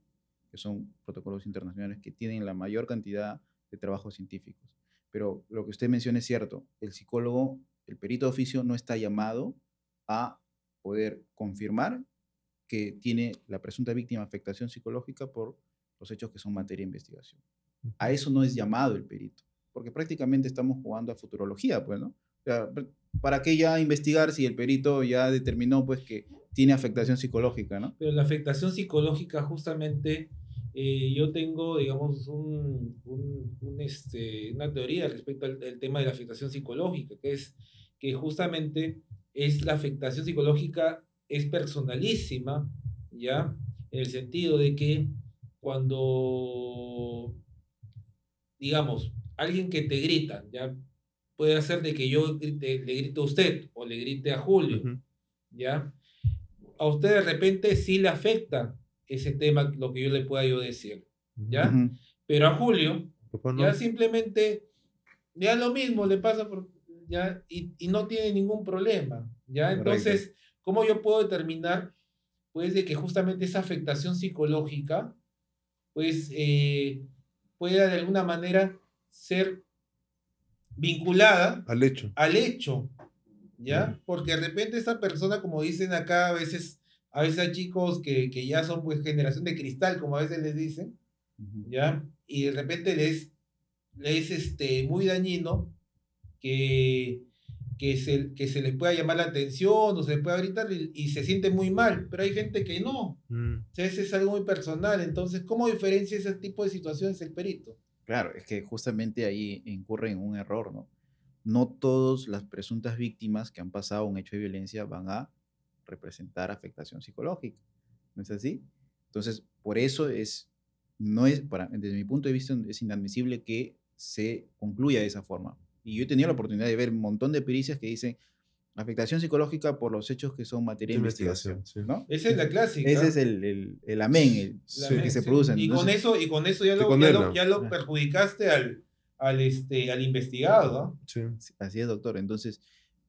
que son protocolos internacionales que tienen la mayor cantidad de trabajos científicos. Pero lo que usted menciona es cierto, el psicólogo, el perito de oficio no está llamado a poder confirmar que tiene la presunta víctima afectación psicológica por los hechos que son materia de investigación. A eso no es llamado el perito, porque prácticamente estamos jugando a futurología, pues, ¿no? O sea, ¿para qué ya investigar si el perito ya determinó, pues, que tiene afectación psicológica, ¿no? Pero la afectación psicológica, justamente, yo tengo, digamos, una teoría respecto al tema de la afectación psicológica, que es que justamente es la afectación psicológica es personalísima, ¿ya? En el sentido de que cuando, digamos, alguien que te grita, ¿ya? Puede hacer de que yo le grite a usted o le grite a Julio, ¿ya? A usted de repente sí le afecta ese tema, lo que yo le pueda yo decir, ¿ya? Pero a Julio, ya simplemente, ya lo mismo le pasa por, ya, y no tiene ningún problema, ¿ya? Entonces, ¿cómo yo puedo determinar, pues, de que justamente esa afectación psicológica, pues, pueda de alguna manera ser vinculada Al hecho. ¿Ya? Porque de repente esta persona, como dicen acá, a veces hay chicos que ya son pues generación de cristal, como a veces les dicen, ¿ya? Y de repente les muy dañino que se les pueda llamar la atención o se les pueda gritar y se siente muy mal, pero hay gente que no. O sea, ese es algo muy personal. Entonces, ¿cómo diferencia ese tipo de situaciones el perito? Claro, es que justamente ahí incurre en un error, ¿no? No todas las presuntas víctimas que han pasado un hecho de violencia van a representar afectación psicológica. ¿No es así? Entonces, por eso desde mi punto de vista, es inadmisible que se concluya de esa forma. Y yo he tenido la oportunidad de ver un montón de pericias que dicen afectación psicológica por los hechos que son materia de investigación, sí. ¿no? Esa es la clásica. Ese es el amén que se produce. Y Entonces, con eso ya lo perjudicaste al investigado, ¿no? Sí. Así es, doctor. Entonces,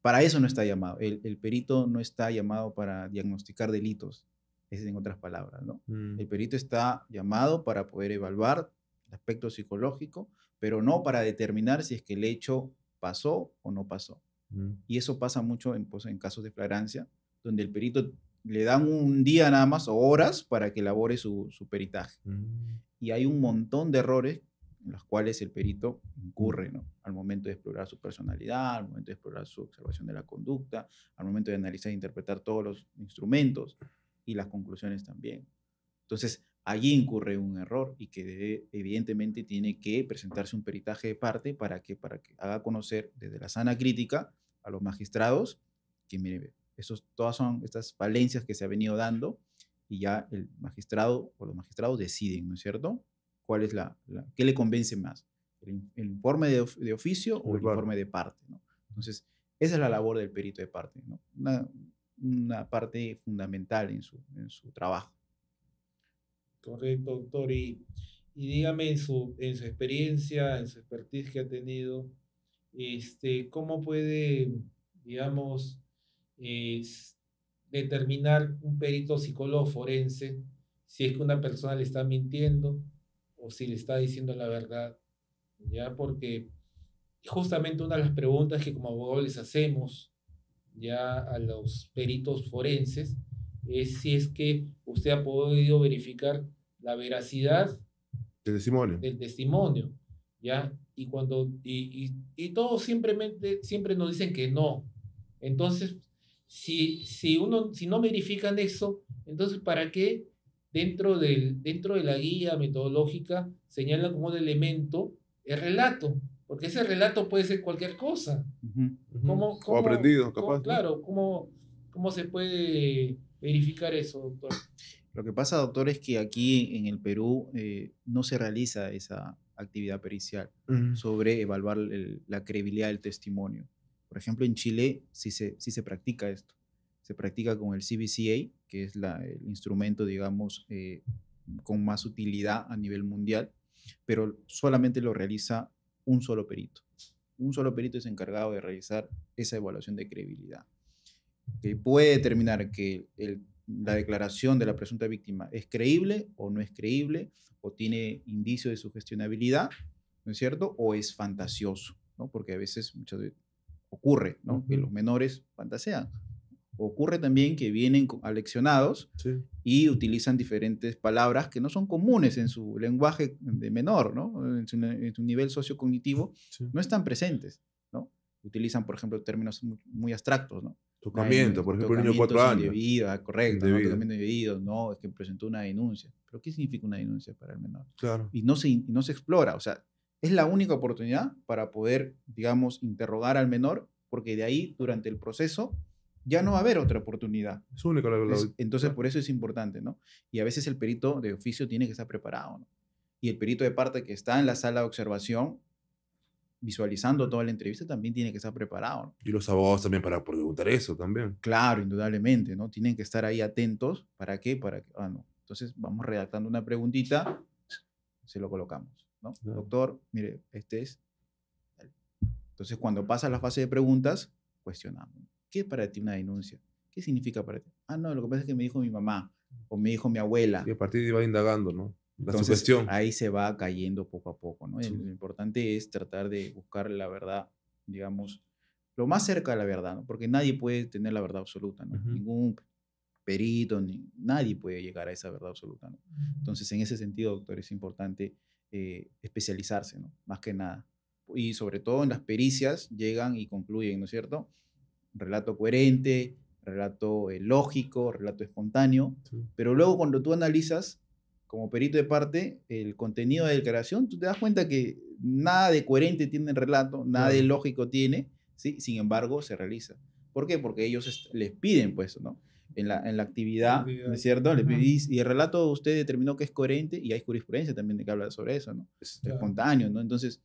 para eso no está llamado. El perito no está llamado para diagnosticar delitos, es en otras palabras, ¿no? El perito está llamado para poder evaluar el aspecto psicológico, pero no para determinar si es que el hecho pasó o no pasó. Y eso pasa mucho en casos de flagrancia, donde el perito le dan un día nada más o horas para que elabore su peritaje. Y hay un montón de errores en los cuales el perito incurre, ¿no? Al momento de explorar su personalidad, al momento de explorar su observación de la conducta, al momento de analizar e interpretar todos los instrumentos y las conclusiones también. Entonces, allí incurre un error y que evidentemente tiene que presentarse un peritaje de parte para que haga conocer desde la sana crítica a los magistrados que, mire, todas son estas falencias que se ha venido dando y ya el magistrado o los magistrados deciden, ¿no es cierto? ¿Cuál es qué le convence más? ¿El informe de oficio o el informe de parte, ¿no? Entonces, esa es la labor del perito de parte, ¿no? Una parte fundamental en su trabajo. Correcto, doctor. Y dígame en su experiencia, en su expertise que ha tenido, ¿cómo puede, digamos, determinar un perito psicólogo forense si es que una persona le está mintiendo o si le está diciendo la verdad? ¿Ya? Porque justamente una de las preguntas que como abogados les hacemos ya a los peritos forenses es si es que usted ha podido verificar la veracidad del testimonio, ¿ya? Y todos siempre nos dicen que no. Entonces, si no verifican eso, entonces ¿para qué dentro de la guía metodológica señalan como un elemento el relato, porque ese relato puede ser cualquier cosa. Ujú. O aprendido, capaz, ¿no? Claro, ¿cómo se puede verificar eso, doctor? Lo que pasa, doctor, es que aquí en el Perú no se realiza esa actividad pericial sobre evaluar la credibilidad del testimonio. Por ejemplo, en Chile sí se practica esto. Se practica con el CBCA, que es el instrumento, digamos, con más utilidad a nivel mundial, pero solamente lo realiza un solo perito. Un solo perito es encargado de realizar esa evaluación de credibilidad, que puede determinar que la declaración de la presunta víctima es creíble o no es creíble, o tiene indicio de sugestionabilidad, ¿no es cierto? O es fantasioso, ¿no? Porque a veces, muchas veces ocurre, ¿no? Que los menores fantasean. Ocurre también que vienen aleccionados Sí. y utilizan diferentes palabras que no son comunes en su lenguaje de menor, ¿no? En su nivel sociocognitivo, Sí. no están presentes, ¿no? Utilizan, por ejemplo, términos muy abstractos, ¿no? Tocamiento, por ejemplo, un niño de 4 Tocamientos años. indebidos, correcto, ¿no? Indebido. Tocamientos indebidos, no, es que presentó una denuncia. ¿Pero qué significa una denuncia para el menor? Claro. Y no se explora, o sea, es la única oportunidad para poder, digamos, interrogar al menor, porque de ahí, durante el proceso, ya no va a haber otra oportunidad. Es único. Entonces, por eso es importante, ¿no? Y a veces el perito de oficio tiene que estar preparado, ¿no? Y el perito de parte que está en la sala de observación, visualizando toda la entrevista, también tiene que estar preparado, ¿no? Y los abogados también para preguntar eso también. Claro, indudablemente, ¿no? Tienen que estar ahí atentos. ¿Para qué? No. Entonces, vamos redactando una preguntita, se lo colocamos, ¿no? Claro. Doctor, mire, este es... Entonces, cuando pasa la fase de preguntas, cuestionamos. ¿Qué es para ti una denuncia? ¿Qué significa para ti? Ah, no, lo que pasa es que me dijo mi mamá o me dijo mi abuela. Y a partir de ahí va indagando, ¿no? La Entonces, sugestión. ahí se va cayendo poco a poco, ¿no? Sí. Lo importante es tratar de buscar la verdad, digamos, lo más cerca de la verdad, ¿no? Porque nadie puede tener la verdad absoluta, ¿no? Ujú. Ningún perito, nadie puede llegar a esa verdad absoluta, ¿no? Entonces, en ese sentido, doctor, es importante especializarse, ¿no? Más que nada. Y sobre todo en las pericias llegan y concluyen, ¿no es cierto? Relato coherente, relato lógico, relato espontáneo, Sí. pero luego cuando tú analizas como perito de parte el contenido de declaración, tú te das cuenta que nada de coherente tiene el relato, nada de Claro. lógico tiene, ¿sí? Sin embargo, se realiza. ¿Por qué? Porque ellos les piden, pues, ¿no? En la actividad, ¿no es cierto? Le pedís, y el relato usted determinó que es coherente, y hay jurisprudencia también de que habla sobre eso, ¿no? Claro. Espontáneo, ¿no? Entonces,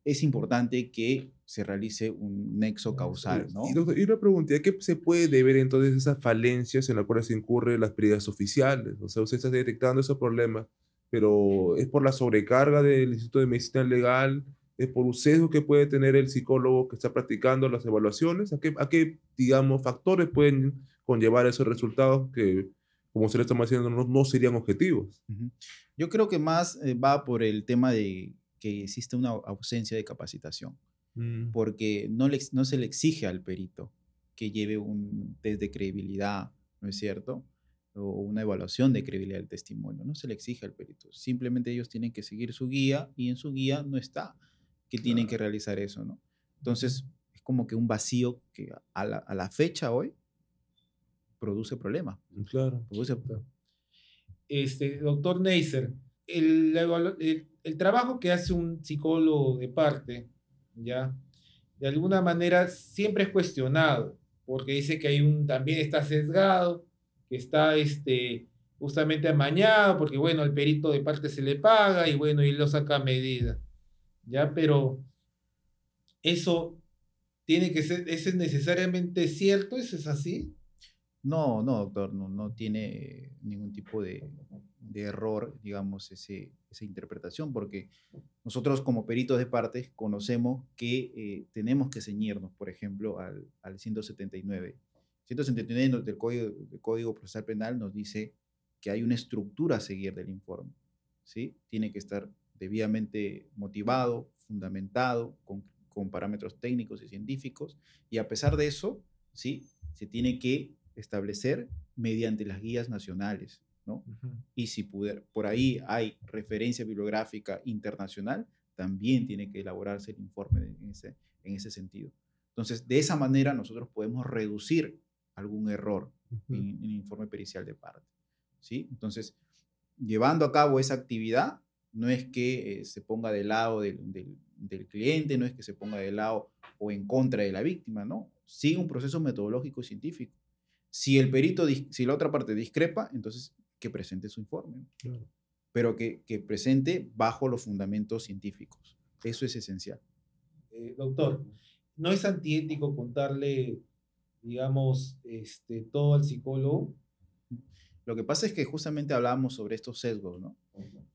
es importante que se realice un nexo causal, ¿no? Y, doctor, y una pregunta, ¿a qué se puede deber entonces esas falencias en las cuales se incurren las pérdidas oficiales? O sea, usted está detectando esos problemas, pero ¿es por la sobrecarga del Instituto de Medicina Legal? ¿Es por un sesgo que puede tener el psicólogo que está practicando las evaluaciones? ¿A qué, digamos, factores pueden conllevar esos resultados que, como se le está diciendo, no serían objetivos? Ujú. Yo creo que más va por el tema de que existe una ausencia de capacitación, porque no se le exige al perito que lleve un test de credibilidad, ¿no es cierto? O una evaluación de credibilidad del testimonio, no se le exige al perito. Simplemente ellos tienen que seguir su guía y en su guía no está que tienen que realizar eso, ¿no? Entonces, es como que un vacío que a la fecha hoy produce problemas. Claro. Produce, Doctor Neisser, el trabajo que hace un psicólogo de parte, ¿ya? De alguna manera siempre es cuestionado, porque dice que también está sesgado, que está justamente amañado, porque bueno, al perito de parte se le paga y bueno, y lo saca a medida, ¿ya? Pero eso tiene que ser, ¿eso es necesariamente cierto? ¿Eso es así? No, no, doctor, no tiene ningún tipo de error, digamos, esa interpretación, porque nosotros como peritos de partes conocemos que tenemos que ceñirnos, por ejemplo, al 179. 179 del Código Procesal Penal nos dice que hay una estructura a seguir del informe, ¿sí? Tiene que estar debidamente motivado, fundamentado, con parámetros técnicos y científicos, y a pesar de eso, ¿sí? Se tiene que establecer mediante las guías nacionales, ¿no? Y si por ahí hay referencia bibliográfica internacional, también tiene que elaborarse el informe en ese sentido. Entonces, de esa manera nosotros podemos reducir algún error en el informe pericial de parte, ¿sí? Entonces, llevando a cabo esa actividad, no es que se ponga del lado del cliente, no es que se ponga del lado o en contra de la víctima, ¿no? Sigue un proceso metodológico y científico. Si el perito, si la otra parte discrepa, entonces que presente su informe, ¿no? Claro. Pero que presente bajo los fundamentos científicos. Eso es esencial. Doctor, ¿no es antiético contarle, digamos, todo al psicólogo? Lo que pasa es que justamente hablábamos sobre estos sesgos, ¿no?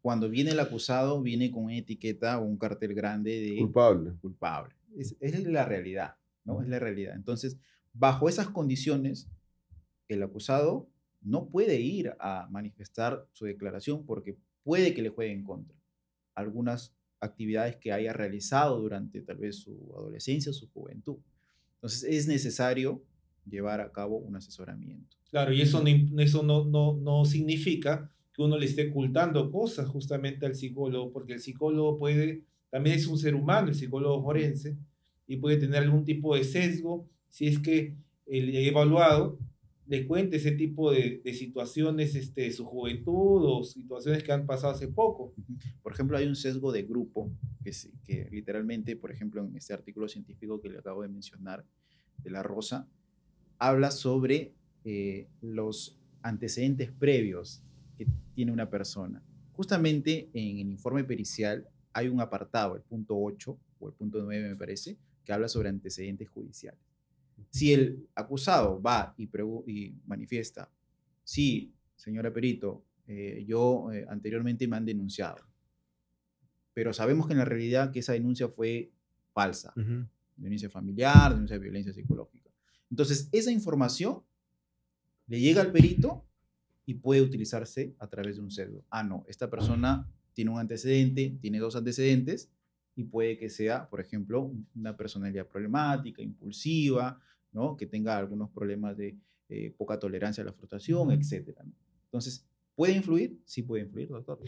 Cuando viene el acusado, viene con una etiqueta o un cartel grande de culpable. Es la realidad, ¿no? Es la realidad. Entonces, bajo esas condiciones, el acusado no puede ir a manifestar su declaración porque puede que le juegue en contra algunas actividades que haya realizado durante tal vez su adolescencia o su juventud. Entonces, es necesario llevar a cabo un asesoramiento. Claro, y eso no significa que uno le esté ocultando cosas justamente al psicólogo, porque el psicólogo también es un ser humano, el psicólogo forense, y puede tener algún tipo de sesgo si es que el evaluado le cuente ese tipo de situaciones de su juventud o situaciones que han pasado hace poco. Por ejemplo, hay un sesgo de grupo que literalmente, por ejemplo, en este artículo científico que le acabo de mencionar, de La Rosa, habla sobre los antecedentes previos que tiene una persona. Justamente en el informe pericial hay un apartado, el punto 8 o el punto 9 me parece, que habla sobre antecedentes judiciales. Si el acusado va y manifiesta, sí, señora perito, yo anteriormente me han denunciado, pero sabemos que en la realidad que esa denuncia fue falsa, denuncia familiar, denuncia de violencia psicológica. Entonces, esa información le llega al perito y puede utilizarse a través de un sesgo. Ah, no, esta persona tiene un antecedente, tiene 2 antecedentes, y puede que sea, por ejemplo, una personalidad problemática, impulsiva, ¿no? Que tenga algunos problemas de poca tolerancia a la frustración, etc., ¿no? Entonces, ¿puede influir? Sí puede influir, doctor.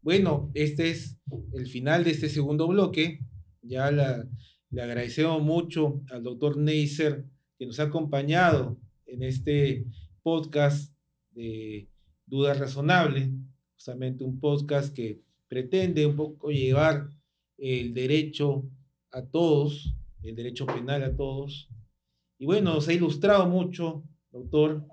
Bueno, este es el final de este segundo bloque. Ya le agradecemos mucho al doctor Neisser que nos ha acompañado en este podcast de Dudas Razonables, justamente un podcast que pretende un poco llevar el derecho a todos, el derecho penal a todos. Y bueno, nos ha ilustrado mucho, doctor,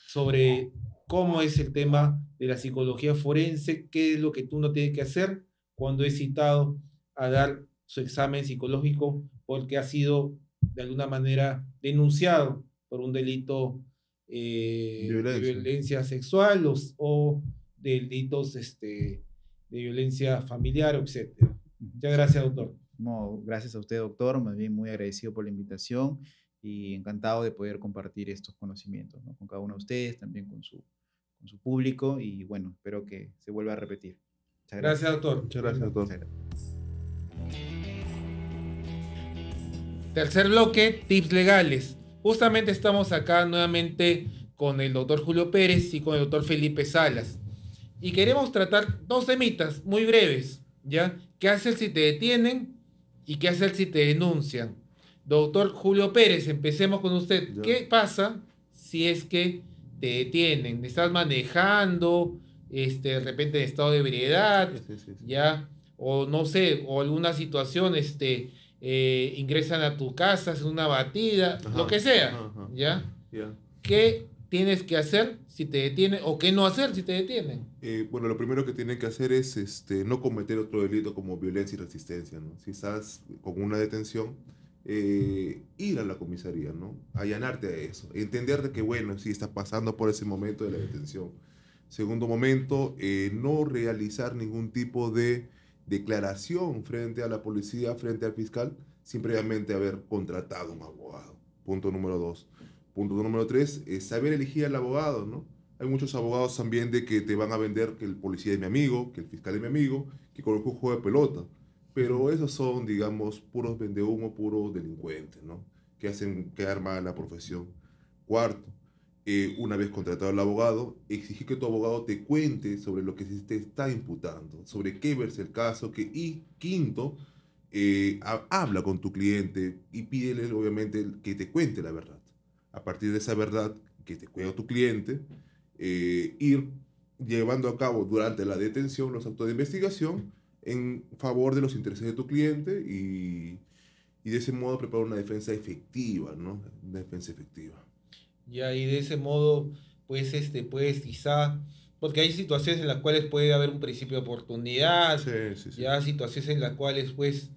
sobre cómo es el tema de la psicología forense, qué es lo que uno tiene que hacer cuando es citado a dar su examen psicológico porque ha sido de alguna manera denunciado por un delito de violencia sexual o delitos de violencia familiar, etc. Muchas gracias, doctor. No, gracias a usted, doctor. Más bien muy agradecido por la invitación y encantado de poder compartir estos conocimientos, ¿no? Con cada uno de ustedes, también con su público, y bueno, espero que se vuelva a repetir. Muchas gracias, doctor. Muchas gracias, doctor. Muchas gracias. Tercer bloque, tips legales. Justamente estamos acá nuevamente con el doctor Julio Pérez y con el doctor Felipe Salas. Y queremos tratar 2 temitas muy breves, ¿ya? ¿Qué hacer si te detienen y qué hacer si te denuncian? Doctor Julio Pérez, empecemos con usted. Ya. ¿Qué pasa si es que te detienen? ¿Estás manejando, de repente en estado de ebriedad, Sí. ya? O no sé, o alguna situación, ingresan a tu casa, hacen una batida, Ajá, lo que sea, ajá. ¿ya? Ya. ¿Qué tienes que hacer si te detienen o qué no hacer si te detienen? Bueno, lo primero que tienen que hacer es no cometer otro delito como violencia y resistencia, ¿no? Si estás con una detención, ir a la comisaría, ¿no? Allanarte a eso, entender de que, bueno, si estás pasando por ese momento de la detención. Segundo momento, no realizar ningún tipo de declaración frente a la policía, frente al fiscal, sin previamente haber contratado un abogado. Punto número 2. Punto número 3, saber elegir al abogado, ¿no? Hay muchos abogados también de que te van a vender que el policía es mi amigo, que el fiscal es mi amigo, que conozco un juego de pelota. Pero esos son, digamos, puros vendehumo, puros delincuentes, ¿no? Que hacen quedar mal a la profesión. Cuarto, una vez contratado al abogado, exigir que tu abogado te cuente sobre lo que se te está imputando, sobre qué verse el caso. Y quinto, habla con tu cliente y pídele, obviamente, que te cuente la verdad. A partir de esa verdad que te cuenta tu cliente, ir llevando a cabo durante la detención los actos de investigación en favor de los intereses de tu cliente y de ese modo preparar una defensa efectiva, ¿no? Una defensa efectiva. Ya, y de ese modo, pues, pues quizá, porque hay situaciones en las cuales puede haber un principio de oportunidad, Sí. ya situaciones en las cuales, pues,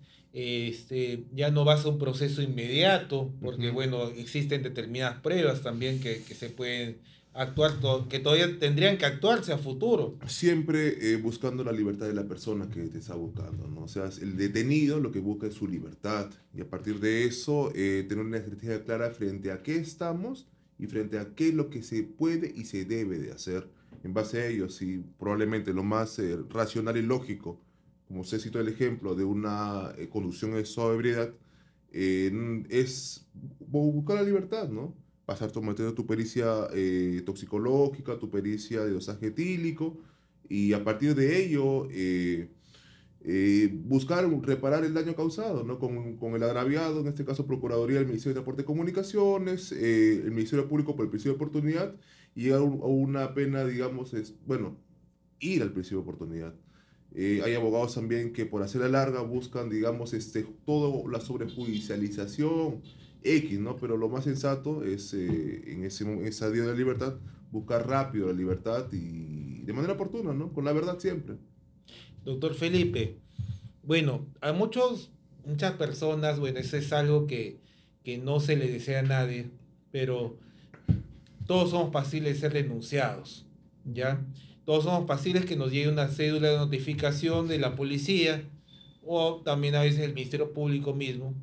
ya no vas a un proceso inmediato, porque, bueno, existen determinadas pruebas también que se pueden actuar, que todavía tendrían que actuarse a futuro. Siempre buscando la libertad de la persona que te está buscando, ¿no? O sea, el detenido lo que busca es su libertad y a partir de eso tener una estrategia clara frente a qué estamos y frente a qué es lo que se puede y se debe de hacer. En base a ello, si probablemente lo más racional y lógico, como usted citó el ejemplo de una conducción en estado de ebriedad, es buscar la libertad, ¿no? Pasar sometiendo tu pericia toxicológica, tu pericia de dosaje etílico, y a partir de ello buscar reparar el daño causado, ¿no? Con el agraviado, en este caso Procuraduría del Ministerio de Transporte y Comunicaciones, el Ministerio Público por el principio de oportunidad, y llegar a una pena, digamos, ir al principio de oportunidad. Hay abogados también que por hacer la larga buscan, digamos, toda la sobrejudicialización X, ¿no? Pero lo más sensato es, en esa día de la libertad, buscar rápido la libertad y de manera oportuna, ¿no? Con la verdad siempre. Doctor Felipe, bueno, a muchas personas, bueno, eso es algo que no se le desea a nadie, pero todos somos pasibles de ser denunciados, ¿ya? Todos somos pasibles que nos llegue una cédula de notificación de la policía o también a veces el Ministerio Público mismo,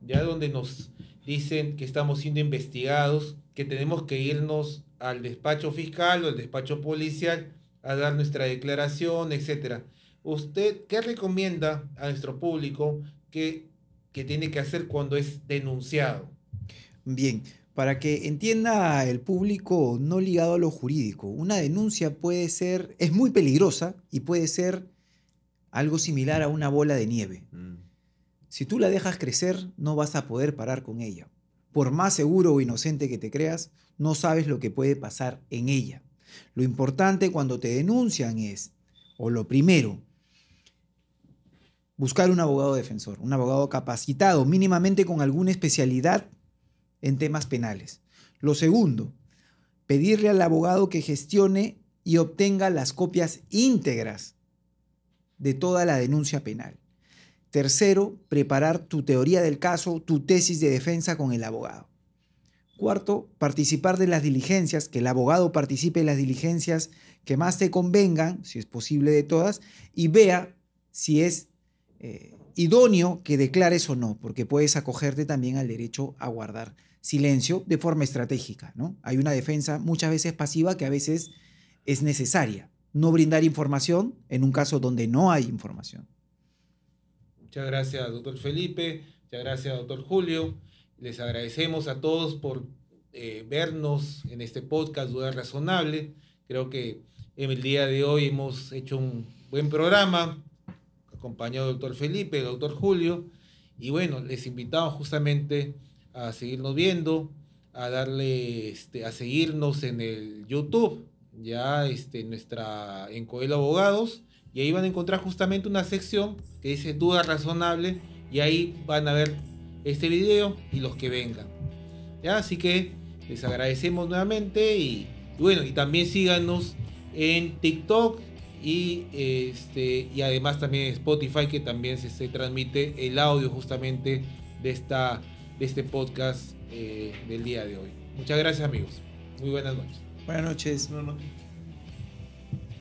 ya donde nos dicen que estamos siendo investigados, que tenemos que irnos al despacho fiscal o al despacho policial a dar nuestra declaración, etc. ¿Usted qué recomienda a nuestro público que tiene que hacer cuando es denunciado? Bien, para que entienda el público no ligado a lo jurídico, una denuncia es muy peligrosa y puede ser algo similar a una bola de nieve. Si tú la dejas crecer, no vas a poder parar con ella. Por más seguro o inocente que te creas, no sabes lo que puede pasar en ella. Lo importante cuando te denuncian o lo primero, buscar un abogado defensor, un abogado capacitado, mínimamente con alguna especialidad en temas penales. Lo segundo, pedirle al abogado que gestione y obtenga las copias íntegras de toda la denuncia penal. Tercero, preparar tu teoría del caso, tu tesis de defensa con el abogado. Cuarto, participar de las diligencias, que el abogado participe en las diligencias que más te convengan, si es posible de todas, y vea si es idóneo que declares o no, porque puedes acogerte también al derecho a guardar silencio de forma estratégica, ¿no? Hay una defensa muchas veces pasiva que a veces es necesaria. No brindar información en un caso donde no hay información. Muchas gracias, doctor Felipe. Muchas gracias, doctor Julio. Les agradecemos a todos por vernos en este podcast Duda Razonable. Creo que en el día de hoy hemos hecho un buen programa, acompañado del doctor Felipe, del doctor Julio. Y bueno, les invitamos justamente a seguirnos viendo, a darle, a seguirnos en el YouTube, ya en Coelho Abogados. Y ahí van a encontrar justamente una sección que dice Duda Razonable y ahí van a ver este video y los que vengan. ¿Ya? Así que les agradecemos nuevamente y bueno, y también síganos en TikTok y además también en Spotify, que también se transmite el audio justamente de este podcast del día de hoy. Muchas gracias, amigos. Muy buenas noches. Buenas noches. No.